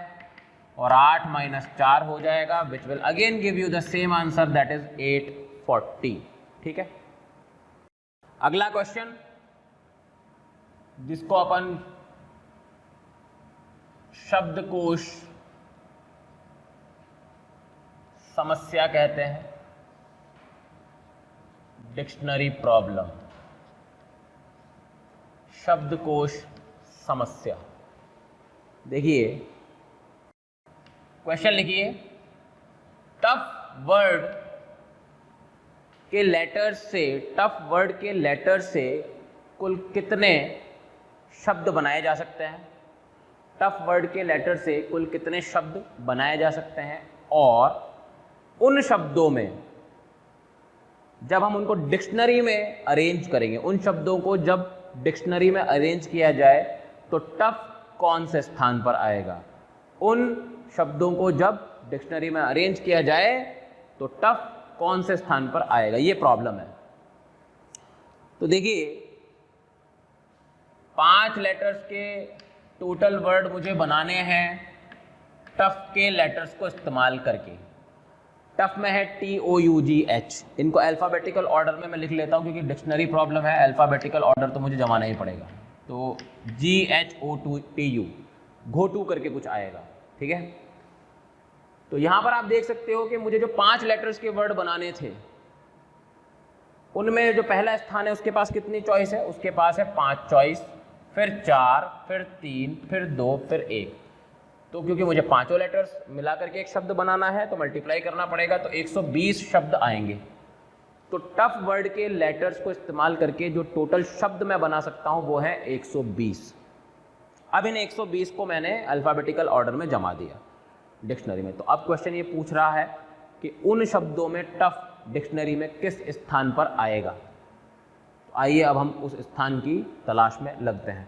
और 8 - 4 हो जाएगा, which will again give you the same answer, that is 840। ठीक है। अगला क्वेश्चन जिसको अपन शब्दकोश समस्या कहते हैं, डिक्शनरी प्रॉब्लम, शब्दकोश समस्या। देखिए क्वेश्चन लिखिए, टफ वर्ड के लेटर से कुल कितने शब्द बनाए जा सकते हैं? टफ वर्ड के लेटर से कुल कितने शब्द बनाए जा सकते हैं, और उन शब्दों में जब हम उनको डिक्शनरी में अरेंज करेंगे, उन शब्दों को जब डिक्शनरी में अरेंज किया जाए तो टफ कौन से स्थान पर आएगा? उन शब्दों को जब डिक्शनरी में अरेंज किया जाए तो टफ कौन से स्थान पर आएगा, ये प्रॉब्लम है। तो देखिए 5 लेटर्स के टोटल वर्ड मुझे बनाने हैं टफ के लेटर्स को इस्तेमाल करके। टफ में है TOUGH, इनको अल्फ़ाबेटिकल ऑर्डर में मैं लिख लेता हूँ क्योंकि डिक्शनरी प्रॉब्लम है, अल्फ़ाबेटिकल ऑर्डर तो मुझे जमाना ही पड़ेगा। तो GHOTU, घोटू करके कुछ आएगा, ठीक है। तो यहाँ पर आप देख सकते हो कि मुझे जो 5 लेटर्स के वर्ड बनाने थे उनमें जो पहला स्थान है उसके पास कितनी चॉइस है? उसके पास है 5 चॉइस, फिर 4, फिर 3, फिर 2, फिर 1। तो क्योंकि मुझे पांचों लेटर्स मिला करके एक शब्द बनाना है तो मल्टीप्लाई करना पड़ेगा, तो 120 शब्द आएंगे। तो टफ वर्ड के लेटर्स को इस्तेमाल करके जो टोटल शब्द मैं बना सकता हूं वो है 120। अब इन 120 को मैंने अल्फ़ाबेटिकल ऑर्डर में जमा दिया डिक्शनरी में। तो अब क्वेश्चन ये पूछ रहा है कि उन शब्दों में टफ डिक्शनरी में किस स्थान पर आएगा। तो आइए अब हम उस स्थान की तलाश में लगते हैं।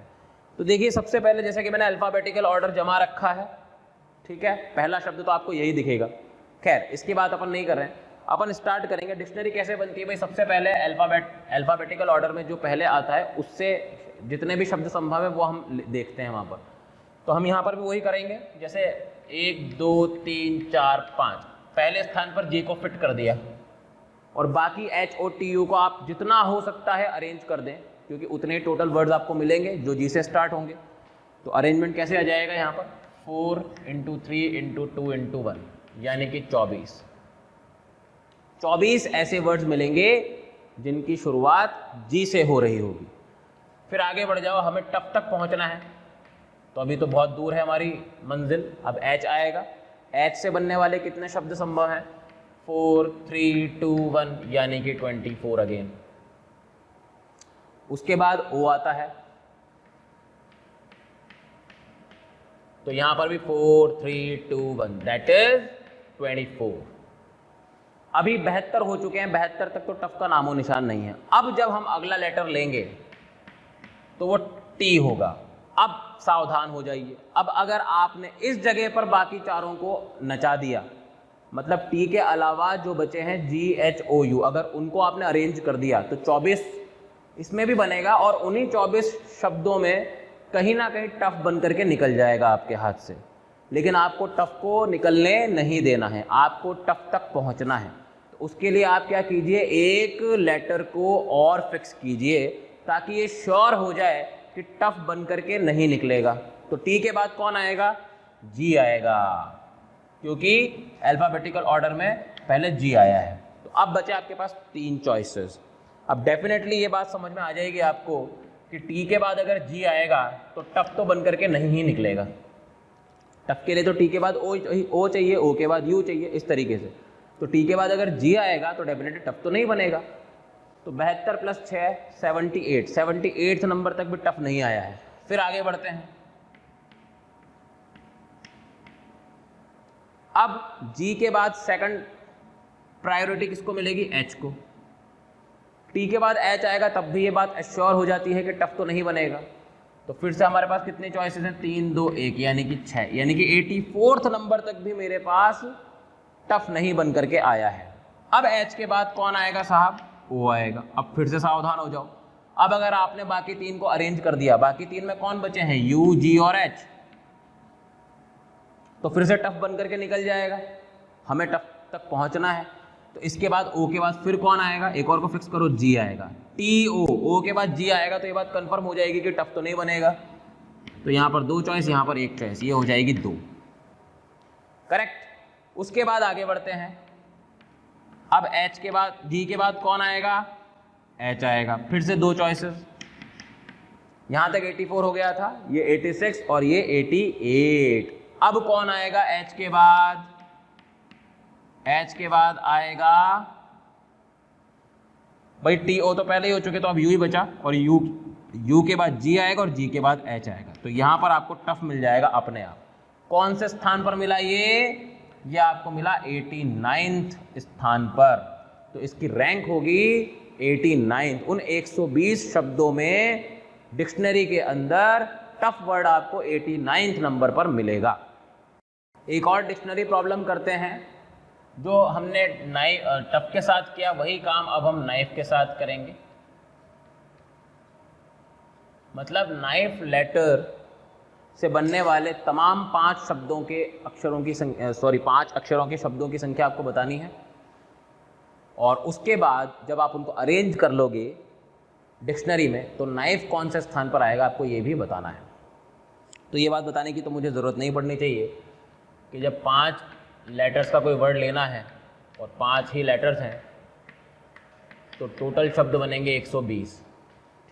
तो देखिए सबसे पहले जैसे कि मैंने अल्फ़ाबेटिकल ऑर्डर जमा रखा है, ठीक है, पहला शब्द तो आपको यही दिखेगा। खैर इसकी बात अपन नहीं कर रहे हैं, अपन स्टार्ट करेंगे। डिक्शनरी कैसे बनती है भाई? सबसे पहले अल्फ़ाबेटिकल ऑर्डर में जो पहले आता है उससे जितने भी शब्द संभव है वो हम देखते हैं वहाँ पर। तो हम यहाँ पर भी वही करेंगे, जैसे 1 2 3 4 5 पहले स्थान पर जे को फिट कर दिया और बाकी HOTU को आप जितना हो सकता है अरेंज कर दें क्योंकि उतने टोटल वर्ड्स आपको मिलेंगे जो जी से स्टार्ट होंगे। तो अरेंजमेंट कैसे आ जाएगा यहाँ पर? 4 × 3 × 2 × 1 यानी कि 24 ऐसे वर्ड्स मिलेंगे जिनकी शुरुआत जी से हो रही होगी। फिर आगे बढ़ जाओ, हमें टफ तक पहुंचना है, तो अभी तो बहुत दूर है हमारी मंजिल। अब एच आएगा, एच से बनने वाले कितने शब्द संभव हैं? 4 3 2 1 यानी कि 24 अगेन। उसके बाद ओ आता है, तो यहां पर भी 4 3 2 1 दैट इज 24। अभी 72 हो चुके हैं, 72 तक तो टफ का नामो निशान नहीं है। अब जब हम अगला लेटर लेंगे तो वो टी होगा। अब सावधान हो जाइए, अब अगर आपने इस जगह पर बाकी चारों को नचा दिया, मतलब टी के अलावा जो बचे हैं जी एच ओ यू, अगर उनको आपने अरेंज कर दिया तो 24 इसमें भी बनेगा, और उन्हीं 24 शब्दों में कहीं ना कहीं टफ बन करके निकल जाएगा आपके हाथ से। लेकिन आपको टफ को निकलने नहीं देना है, आपको टफ तक पहुंचना है। तो उसके लिए आप क्या कीजिए, एक लेटर को और फिक्स कीजिए ताकि ये श्योर हो जाए कि टफ बन करके नहीं निकलेगा। तो टी के बाद कौन आएगा? जी आएगा, क्योंकि अल्फाबेटिकल ऑर्डर में पहले जी आया है। तो अब बचे आपके पास 3 चॉइसेस। अब डेफिनेटली ये बात समझ में आ जाएगी आपको कि टी के बाद अगर जी आएगा तो टफ तो बन करके नहीं ही निकलेगा। टफ के लिए तो टी के बाद ओ चाहिए, ओ के बाद यू चाहिए, इस तरीके से। तो टी के बाद अगर जी आएगा तो डेफिनेटली टफ तो नहीं बनेगा। तो 72 + 6 78, 78 नंबर तक भी टफ नहीं आया है। फिर आगे बढ़ते हैं। अब जी के बाद सेकंड प्रायोरिटी किसको मिलेगी? एच को। टी के बाद एच आएगा, तब भी ये बात एश्योर हो जाती है कि टफ तो नहीं बनेगा। तो फिर से हमारे पास कितने चॉइसेस हैं? 3 2 1 यानी कि 6, यानी कि 84 नंबर तक भी मेरे पास टफ नहीं बन करके आया है। अब एच के बाद कौन आएगा साहब? ओ आएगा। अब फिर से सावधान हो जाओ, अब अगर आपने बाकी 3 को अरेंज कर दिया, बाकी 3 में कौन बचे हैं? यू, जी और एच, तो फिर से टफ बन करके निकल जाएगा। हमें टफ तक पहुंचना है, तो इसके बाद ओ के बाद फिर कौन आएगा? एक और को फिक्स करो, जी आएगा। टी ओ के बाद जी आएगा, तो ये बात कंफर्म हो जाएगी कि टफ तो नहीं बनेगा। तो यहाँ पर 2 चॉइस, यहाँ पर 1 चॉइस, ये हो जाएगी 2, करेक्ट। उसके बाद आगे बढ़ते हैं। अब एच के बाद, जी के बाद कौन आएगा? एच आएगा। फिर से 2 चॉइसेस, यहां तक 84 हो गया था, ये 86 और ये 88। अब कौन आएगा एच के बाद? एच के बाद आएगा भाई टी ओ तो पहले ही हो चुके, तो अब यू ही बचा, और यू के बाद जी आएगा और जी के बाद एच आएगा। तो यहां पर आपको टफ मिल जाएगा अपने आप। कौन से स्थान पर मिला ये आपको मिला 89th स्थान पर। तो इसकी रैंक होगी 89। उन 120 शब्दों में डिक्शनरी के अंदर टफ वर्ड आपको 89th नंबर पर मिलेगा। एक और डिक्शनरी प्रॉब्लम करते हैं। जो हमने टफ के साथ किया वही काम अब हम नाइफ के साथ करेंगे। मतलब नाइफ लेटर से बनने वाले तमाम 5 शब्दों के अक्षरों की संख्या, 5 अक्षरों के शब्दों की संख्या आपको बतानी है, और उसके बाद जब आप उनको अरेंज कर लोगे डिक्शनरी में तो नाइफ कौन से स्थान पर आएगा आपको ये भी बताना है। तो ये बात बताने की तो मुझे ज़रूरत नहीं पड़नी चाहिए कि जब 5 लेटर्स का कोई वर्ड लेना है और 5 ही लेटर्स हैं तो टोटल शब्द बनेंगे 120,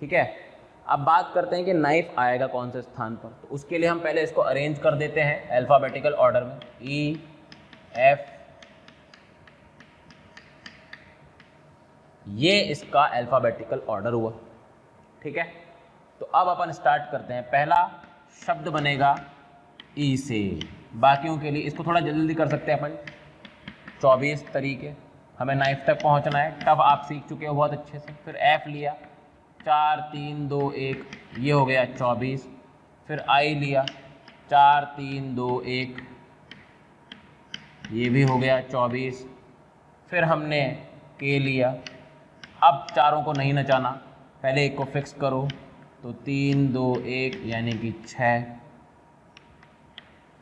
ठीक है। अब बात करते हैं कि नाइफ आएगा कौन से स्थान पर। तो उसके लिए हम पहले इसको अरेंज कर देते हैं अल्फ़ाबेटिकल ऑर्डर में। ई एफ, ये इसका अल्फ़ाबेटिकल ऑर्डर हुआ, ठीक है। तो अब अपन स्टार्ट करते हैं। पहला शब्द बनेगा ई से। बाकियों के लिए इसको थोड़ा जल्दी कर सकते हैं अपन। 24 तरीके, हमें नाइफ तक पहुंचना है। टफ आप सीख चुके हो बहुत अच्छे से। फिर एफ लिया, 4 3 2 1, ये हो गया 24। फिर आई लिया, 4 3 2 1, ये भी हो गया 24। फिर हमने के लिया। अब चारों को नहीं नचाना, पहले एक को फिक्स करो, तो 3 2 1 यानी कि 6।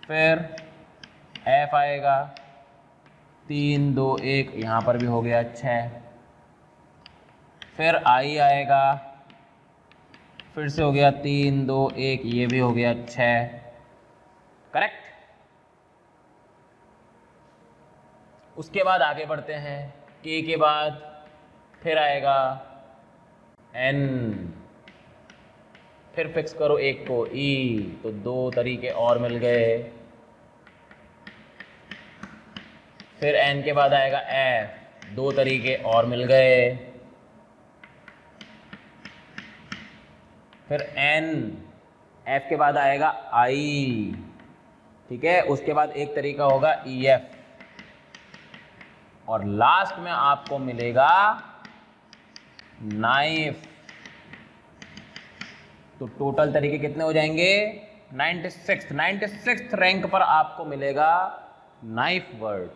फिर एफ आएगा, 3 2 1, यहाँ पर भी हो गया 6। फिर आई आएगा, फिर से हो गया 3 2 1, ये भी हो गया 6, करेक्ट। उसके बाद आगे बढ़ते हैं। के बाद फिर आएगा n, फिर फिक्स करो एक को e, तो 2 तरीके और मिल गए। फिर n के बाद आएगा f, 2 तरीके और मिल गए। फिर n, f के बाद आएगा i, ठीक है। उसके बाद एक तरीका होगा ef, और लास्ट में आपको मिलेगा नाइफ। तो टोटल तरीके कितने हो जाएंगे? 96 रैंक पर आपको मिलेगा नाइफ वर्ड।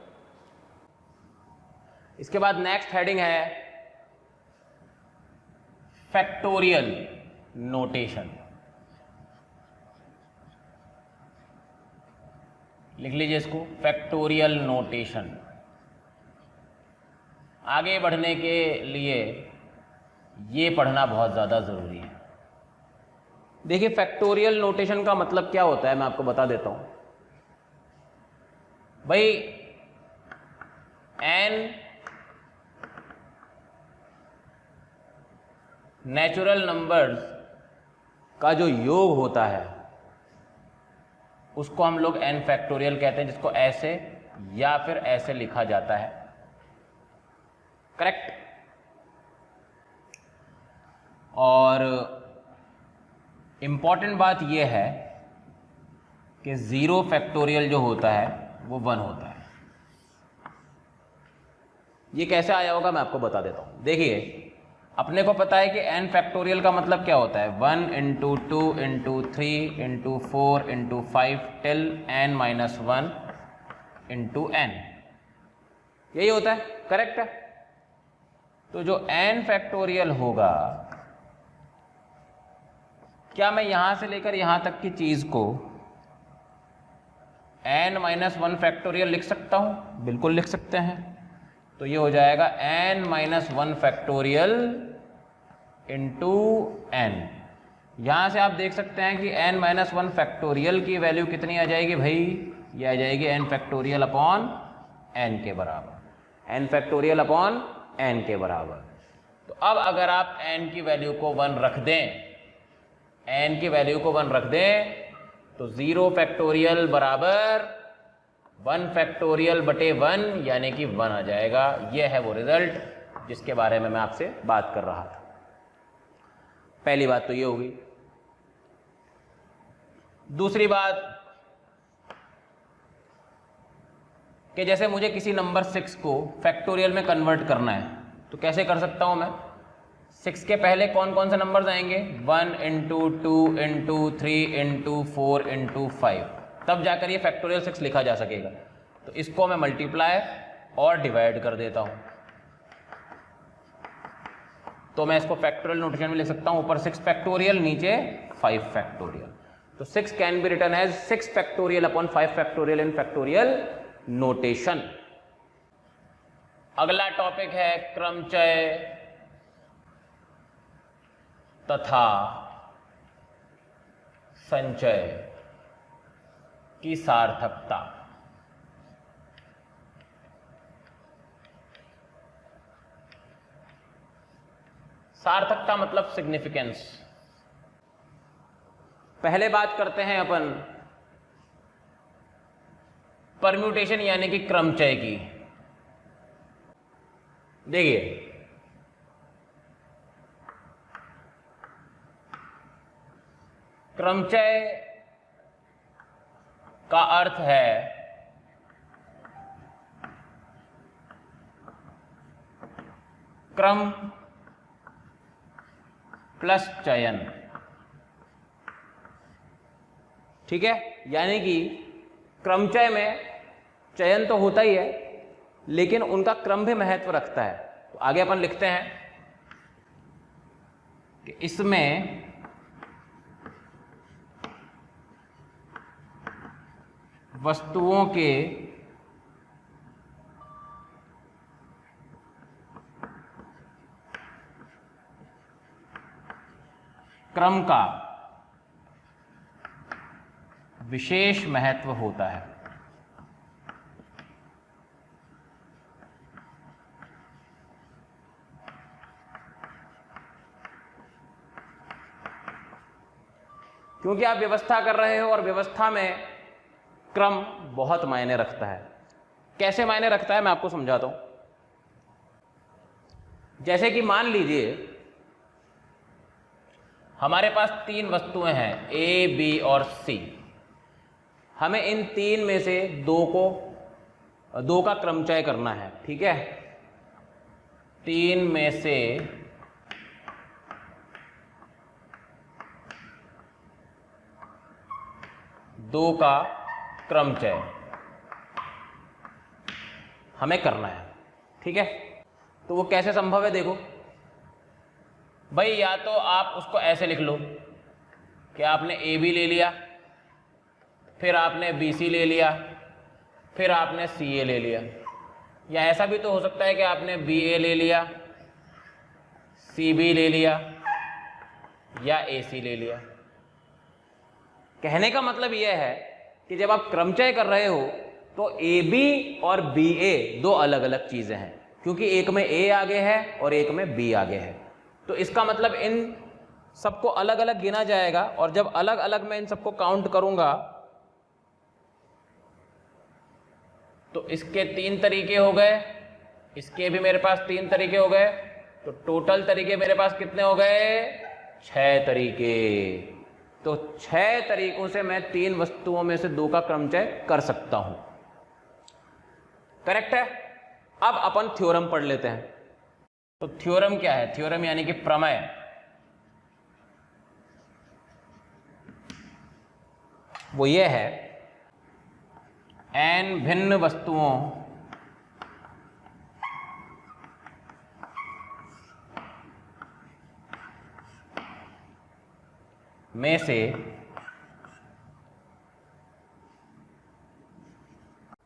इसके बाद नेक्स्ट हेडिंग है फैक्टोरियल नोटेशन। लिख लीजिए इसको, फैक्टोरियल नोटेशन। आगे बढ़ने के लिए ये पढ़ना बहुत ज़्यादा ज़रूरी है। देखिए फैक्टोरियल नोटेशन का मतलब क्या होता है, मैं आपको बता देता हूँ। भाई n नेचुरल नंबर्स का जो योग होता है उसको हम लोग n फैक्टोरियल कहते हैं, जिसको ऐसे या फिर ऐसे लिखा जाता है, करेक्ट। और इंपॉर्टेंट बात यह है कि 0 फैक्टोरियल जो होता है वो 1 होता है। ये कैसे आया होगा मैं आपको बता देता हूं। देखिए अपने को पता है कि n फैक्टोरियल का मतलब क्या होता है, 1 into 2 into 3 into 4 into 5 till n minus 1 into n, यही होता है, करेक्ट है। तो जो n फैक्टोरियल होगा, क्या मैं यहां से लेकर यहां तक की चीज को n माइनस 1 फैक्टोरियल लिख सकता हूं? बिल्कुल लिख सकते हैं। तो ये हो जाएगा n minus 1 factorial into n। यहां से आप देख सकते हैं कि n माइनस 1 फैक्टोरियल की वैल्यू कितनी आ जाएगी भाई? ये आ जाएगी n फैक्टोरियल अपॉन n के बराबर, n फैक्टोरियल अपॉन n के बराबर। तो अब अगर आप n की वैल्यू को 1 रख दें, n की वैल्यू को 1 रख दें, तो 0 फैक्टोरियल बराबर 1 फैक्टोरियल बटे 1 यानी कि 1 आ जाएगा। यह है वो रिजल्ट जिसके बारे में मैं आपसे बात कर रहा था। पहली बात तो ये होगी। दूसरी बात कि जैसे मुझे किसी नंबर 6 को फैक्टोरियल में कन्वर्ट करना है, तो कैसे कर सकता हूं मैं? 6 के पहले कौन कौन से नंबर्स आएंगे? 1 इंटू 2 इंटू 3 इंटू 4 इंटू 5, तब जाकर ये फैक्टोरियल 6 लिखा जा सकेगा। तो इसको मैं मल्टीप्लाई और डिवाइड कर देता हूं, तो मैं इसको फैक्टोरियल नोटेशन में लिख सकता हूं, ऊपर 6 फैक्टोरियल, नीचे 5 फैक्टोरियल। तो 6 can be written as 6 factorial upon 5 factorial in factorial notation. अगला टॉपिक है क्रमचय तथा संचय की सार्थकता। सार्थकता मतलब सिग्निफिकेंस। पहले बात करते हैं अपन परम्यूटेशन यानी कि क्रमचय की। देखिए क्रमचय का अर्थ है क्रम प्लस चयन, ठीक है। यानी कि क्रमचय में चयन तो होता ही है, लेकिन उनका क्रम भी महत्व रखता है। तो आगे अपन लिखते हैं कि इसमें वस्तुओं के क्रम का विशेष महत्व होता है। क्योंकि आप व्यवस्था कर रहे हो और व्यवस्था में क्रम बहुत मायने रखता है। कैसे मायने रखता है मैं आपको समझाता हूं। जैसे कि मान लीजिए हमारे पास 3 वस्तुएं हैं ए, बी और सी। हमें इन 3 में से 2 का क्रमचय करना है, ठीक है। 3 में से 2 का क्रमचय हमें करना है, ठीक है। तो वो कैसे संभव है देखो भाई, या तो आप उसको ऐसे लिख लो कि आपने ए बी ले लिया, फिर आपने बी सी ले लिया, फिर आपने सी ए ले लिया। या ऐसा भी तो हो सकता है कि आपने बी ए ले लिया, सी बी ले लिया या ए सी ले लिया। कहने का मतलब यह है कि जब आप क्रमचय कर रहे हो तो ए बी और बी ए 2 अलग अलग चीजें हैं, क्योंकि एक में ए आगे है और एक में बी आगे है। तो इसका मतलब इन सबको अलग अलग गिना जाएगा, और जब अलग अलग मैं इन सबको काउंट करूंगा तो इसके 3 तरीके हो गए, इसके भी मेरे पास 3 तरीके हो गए, तो टोटल तरीके मेरे पास कितने हो गए? 6 तरीके। तो 6 तरीकों से मैं 3 वस्तुओं में से 2 का क्रमचय कर सकता हूं। करेक्ट है। अब अपन थ्योरम पढ़ लेते हैं। तो थ्योरम क्या है? थ्योरम यानी कि प्रमेय। वो ये है, n भिन्न वस्तुओं में से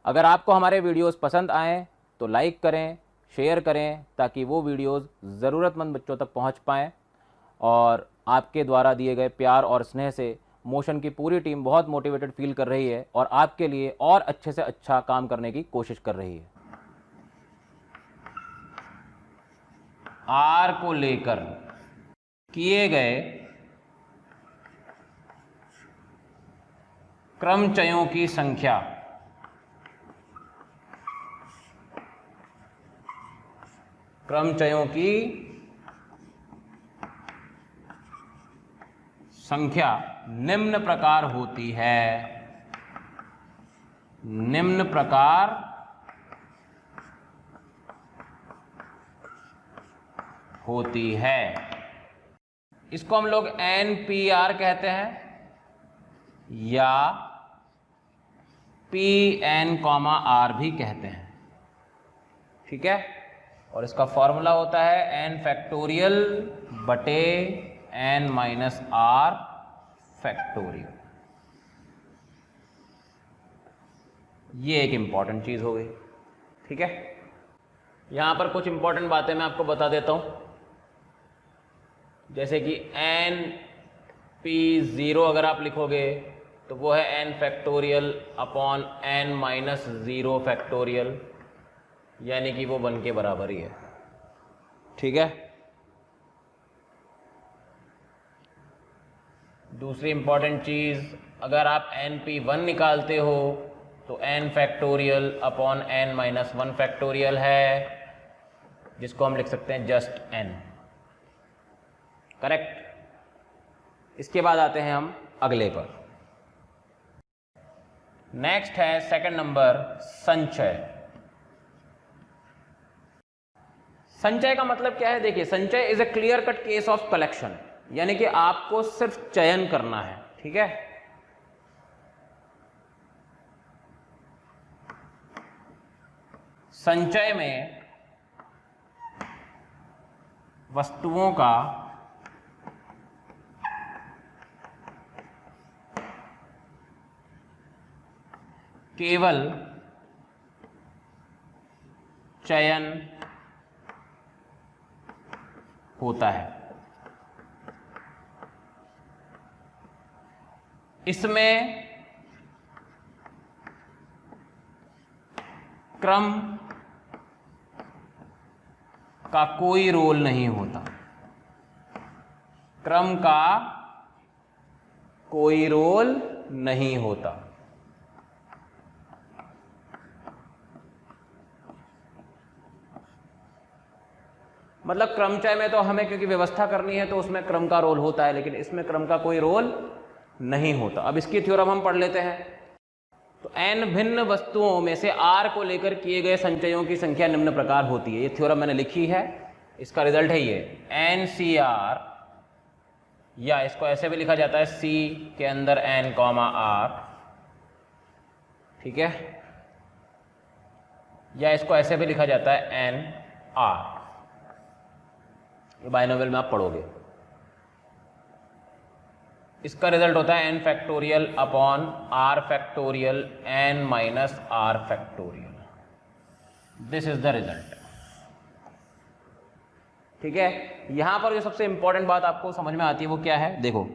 अगर आपको हमारे वीडियोस पसंद आए तो लाइक करें, शेयर करें, ताकि वो वीडियोस ज़रूरतमंद बच्चों तक पहुंच पाएँ। और आपके द्वारा दिए गए प्यार और स्नेह से मोशन की पूरी टीम बहुत मोटिवेटेड फील कर रही है और आपके लिए और अच्छे से अच्छा काम करने की कोशिश कर रही है। आर को लेकर किए गए क्रमचयों की संख्या निम्न प्रकार होती है। निम्न प्रकार होती है। इसको हम लोग NPR कहते हैं या PN, R भी कहते हैं, ठीक है। और इसका फॉर्मूला होता है n फैक्टोरियल बटे n माइनस r फैक्टोरियल। ये एक इंपॉर्टेंट चीज हो गई, ठीक है। यहां पर कुछ इंपॉर्टेंट बातें मैं आपको बता देता हूं, जैसे कि NP0 अगर आप लिखोगे तो वो है n factorial upon n minus 0 factorial, यानी कि वो 1 के बराबर ही है, ठीक है। दूसरी इंपॉर्टेंट चीज, अगर आप NP1 निकालते हो तो n factorial upon n minus 1 factorial है, जिसको हम लिख सकते हैं जस्ट n। करेक्ट। इसके बाद आते हैं हम अगले पर। नेक्स्ट है सेकंड नंबर, संचय। संचय का मतलब क्या है? देखिए, संचय is a clear cut case of collection, यानी कि आपको सिर्फ चयन करना है, ठीक है। संचय में वस्तुओं का केवल चयन होता है। इसमें क्रम का कोई रोल नहीं होता। क्रम का कोई रोल नहीं होता। मतलब क्रमचय में तो हमें क्योंकि व्यवस्था करनी है तो उसमें क्रम का रोल होता है, लेकिन इसमें क्रम का कोई रोल नहीं होता। अब इसकी थ्योरम हम पढ़ लेते हैं। तो n भिन्न वस्तुओं में से r को लेकर किए गए संचयों की संख्या निम्न प्रकार होती है। ये थ्योरम मैंने लिखी है, इसका रिजल्ट है ये NCR, या इसको ऐसे भी लिखा जाता है C के अंदर n, R, ठीक है, या इसको ऐसे भी लिखा जाता है NR। ये बाइनोमियल में आप पढ़ोगे। इसका रिजल्ट होता है n factorial upon r factorial n minus r factorial. This is the result. ठीक है, यहां पर जो सबसे इंपॉर्टेंट बात आपको समझ में आती है वो क्या है, देखो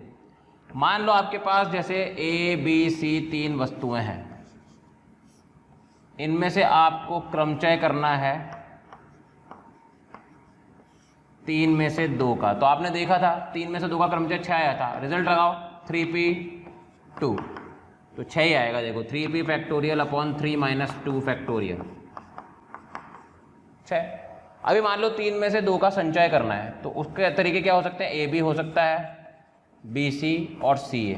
मान लो आपके पास जैसे A, B, C 3 वस्तुएं हैं, इनमें से आपको क्रमचय करना है 3 में से 2 का। तो आपने देखा था 3 में से 2 का क्रमचय 6 आया था, रिजल्ट लगाओ 3p2, तो 6 ही आएगा। देखो 3p factorial upon 3 minus 2 factorial 6। अभी मान लो 3 में से 2 का संचय करना है, तो उसके तरीके क्या हो सकते हैं, ए बी हो सकता है, बी सी और सी ए,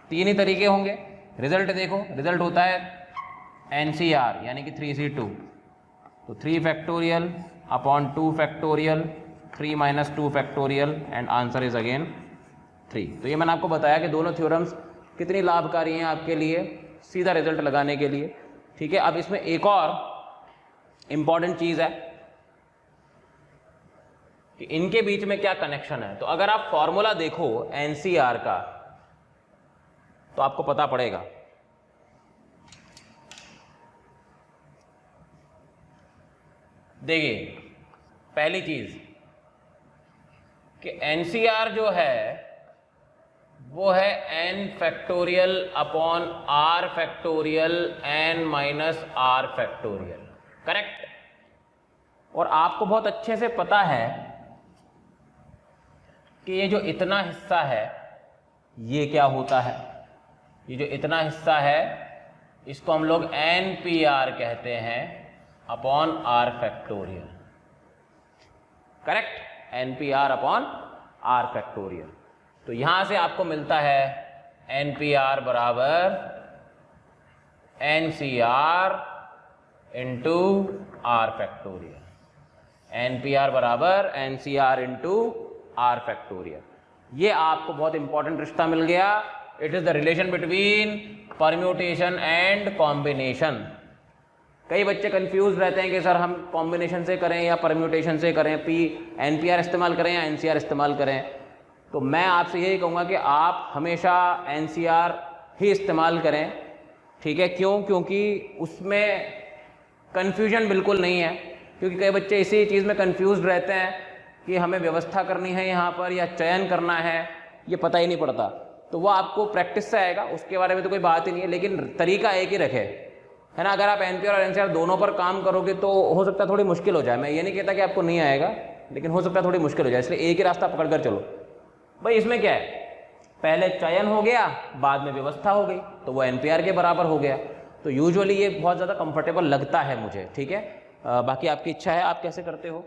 3 ही तरीके होंगे। रिजल्ट देखो, रिजल्ट होता है NCR यानी कि 3c2, तो 3 factorial upon 2 factorial 3 minus 2 factorial and answer is again 3। तो ये मैंने आपको बताया कि दोनों थ्योरम्स कितनी लाभकारी हैं आपके लिए सीधा रिजल्ट लगाने के लिए। ठीक है, अब इसमें एक और इंपॉर्टेंट चीज है कि इनके बीच में क्या कनेक्शन है। तो अगर आप फॉर्मूला देखो NCR का तो आपको पता पड़ेगा। देखिए पहली चीज कि NCR जो है वो है n factorial upon r factorial n minus r factorial, correct. और आपको बहुत अच्छे से पता है कि ये जो इतना हिस्सा है ये क्या होता है, ये जो इतना हिस्सा है इसको हम लोग NPR कहते हैं upon r factorial, correct, NPR upon r factorial. तो यहां से आपको मिलता है NPR बराबर NCR into r factorial, NPR बराबर NCR इंटू r फैक्टोरियल। ये आपको बहुत इंपॉर्टेंट रिश्ता मिल गया। It is the relation between permutation and combination. कई बच्चे कंफ्यूज रहते हैं कि सर हम कॉम्बिनेशन से करें या परम्यूटेशन से करें, NPR इस्तेमाल करें या NCR इस्तेमाल करें। तो मैं आपसे यही कहूँगा कि आप हमेशा NCR ही इस्तेमाल करें, ठीक है। क्यों? क्योंकि उसमें कन्फ्यूजन बिल्कुल नहीं है, क्योंकि कई बच्चे इसी चीज़ में कंफ्यूज रहते हैं कि हमें व्यवस्था करनी है यहाँ पर या चयन करना है, ये पता ही नहीं पड़ता। तो वो आपको प्रैक्टिस से आएगा, उसके बारे में तो कोई बात ही नहीं है, लेकिन तरीका एक ही रखे, है ना। अगर आप NPR और NCR दोनों पर काम करोगे तो हो सकता है थोड़ी मुश्किल हो जाए। मैं ये नहीं कहता कि आपको नहीं आएगा, लेकिन हो सकता है थोड़ी मुश्किल हो जाए, इसलिए एक ही रास्ता पकड़ कर चलो। भाई इसमें क्या है, पहले चयन हो गया, बाद में व्यवस्था हो गई, तो वो NPR के बराबर हो गया। तो यूजुअली ये बहुत ज़्यादा कंफर्टेबल लगता है मुझे, ठीक है। बाकी आपकी इच्छा है आप कैसे करते हो।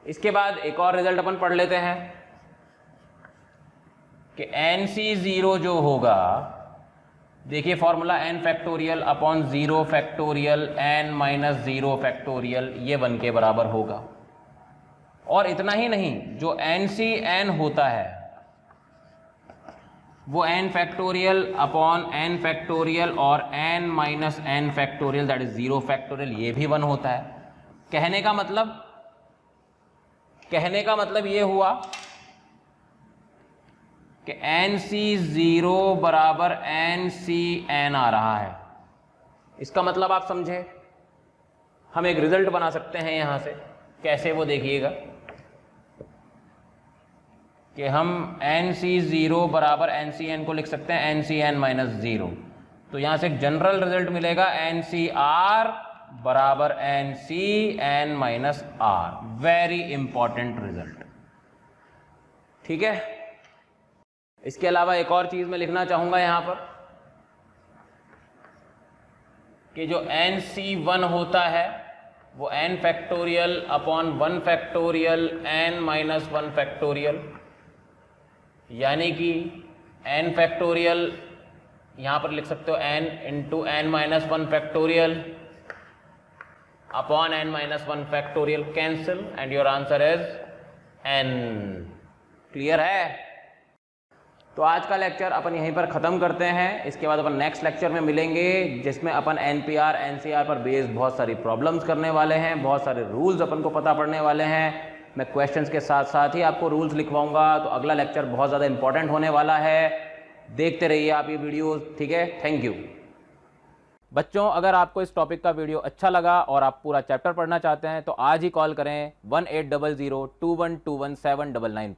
इसके बाद एक और रिजल्ट अपन पढ़ लेते हैं कि NC0 जो होगा, देखिए formula n factorial upon 0 factorial n minus 0 factorial, ये 1 के बराबर होगा। और इतना ही नहीं, जो NCN होता है वो n factorial upon n factorial और n minus n factorial that is 0 factorial, ये भी 1 होता है। कहने का मतलब ये हुआ कि NC0 बराबर NCN आ रहा है। इसका मतलब आप समझे, हम एक रिजल्ट बना सकते हैं यहां से, कैसे वो देखिएगा कि हम NC0 बराबर NCN को लिख सकते हैं NCN माइनस 0। तो यहां से एक जनरल रिजल्ट मिलेगा NCR बराबर NCN minus R। Very important result, ठीक है। इसके अलावा एक और चीज़ मैं लिखना चाहूँगा यहाँ पर कि जो NC1 होता है वो n factorial upon 1 factorial n minus 1 factorial, यानी कि n फैक्टोरियल यहाँ पर लिख सकते हो n into n minus 1 factorial upon n minus 1 factorial, cancel and your answer is n। Clear है? तो आज का लेक्चर अपन यहीं पर ख़त्म करते हैं। इसके बाद अपन नेक्स्ट लेक्चर में मिलेंगे जिसमें अपन NPR NCR पर बेस्ड बहुत सारी प्रॉब्लम्स करने वाले हैं, बहुत सारे रूल्स अपन को पता पड़ने वाले हैं। मैं क्वेश्चंस के साथ साथ ही आपको रूल्स लिखवाऊंगा, तो अगला लेक्चर बहुत ज़्यादा इंपॉर्टेंट होने वाला है। देखते रहिए आप ये वीडियोस, ठीक है? थैंक यू बच्चों। अगर आपको इस टॉपिक का वीडियो अच्छा लगा और आप पूरा चैप्टर पढ़ना चाहते हैं तो आज ही कॉल करें 1800 2121 799।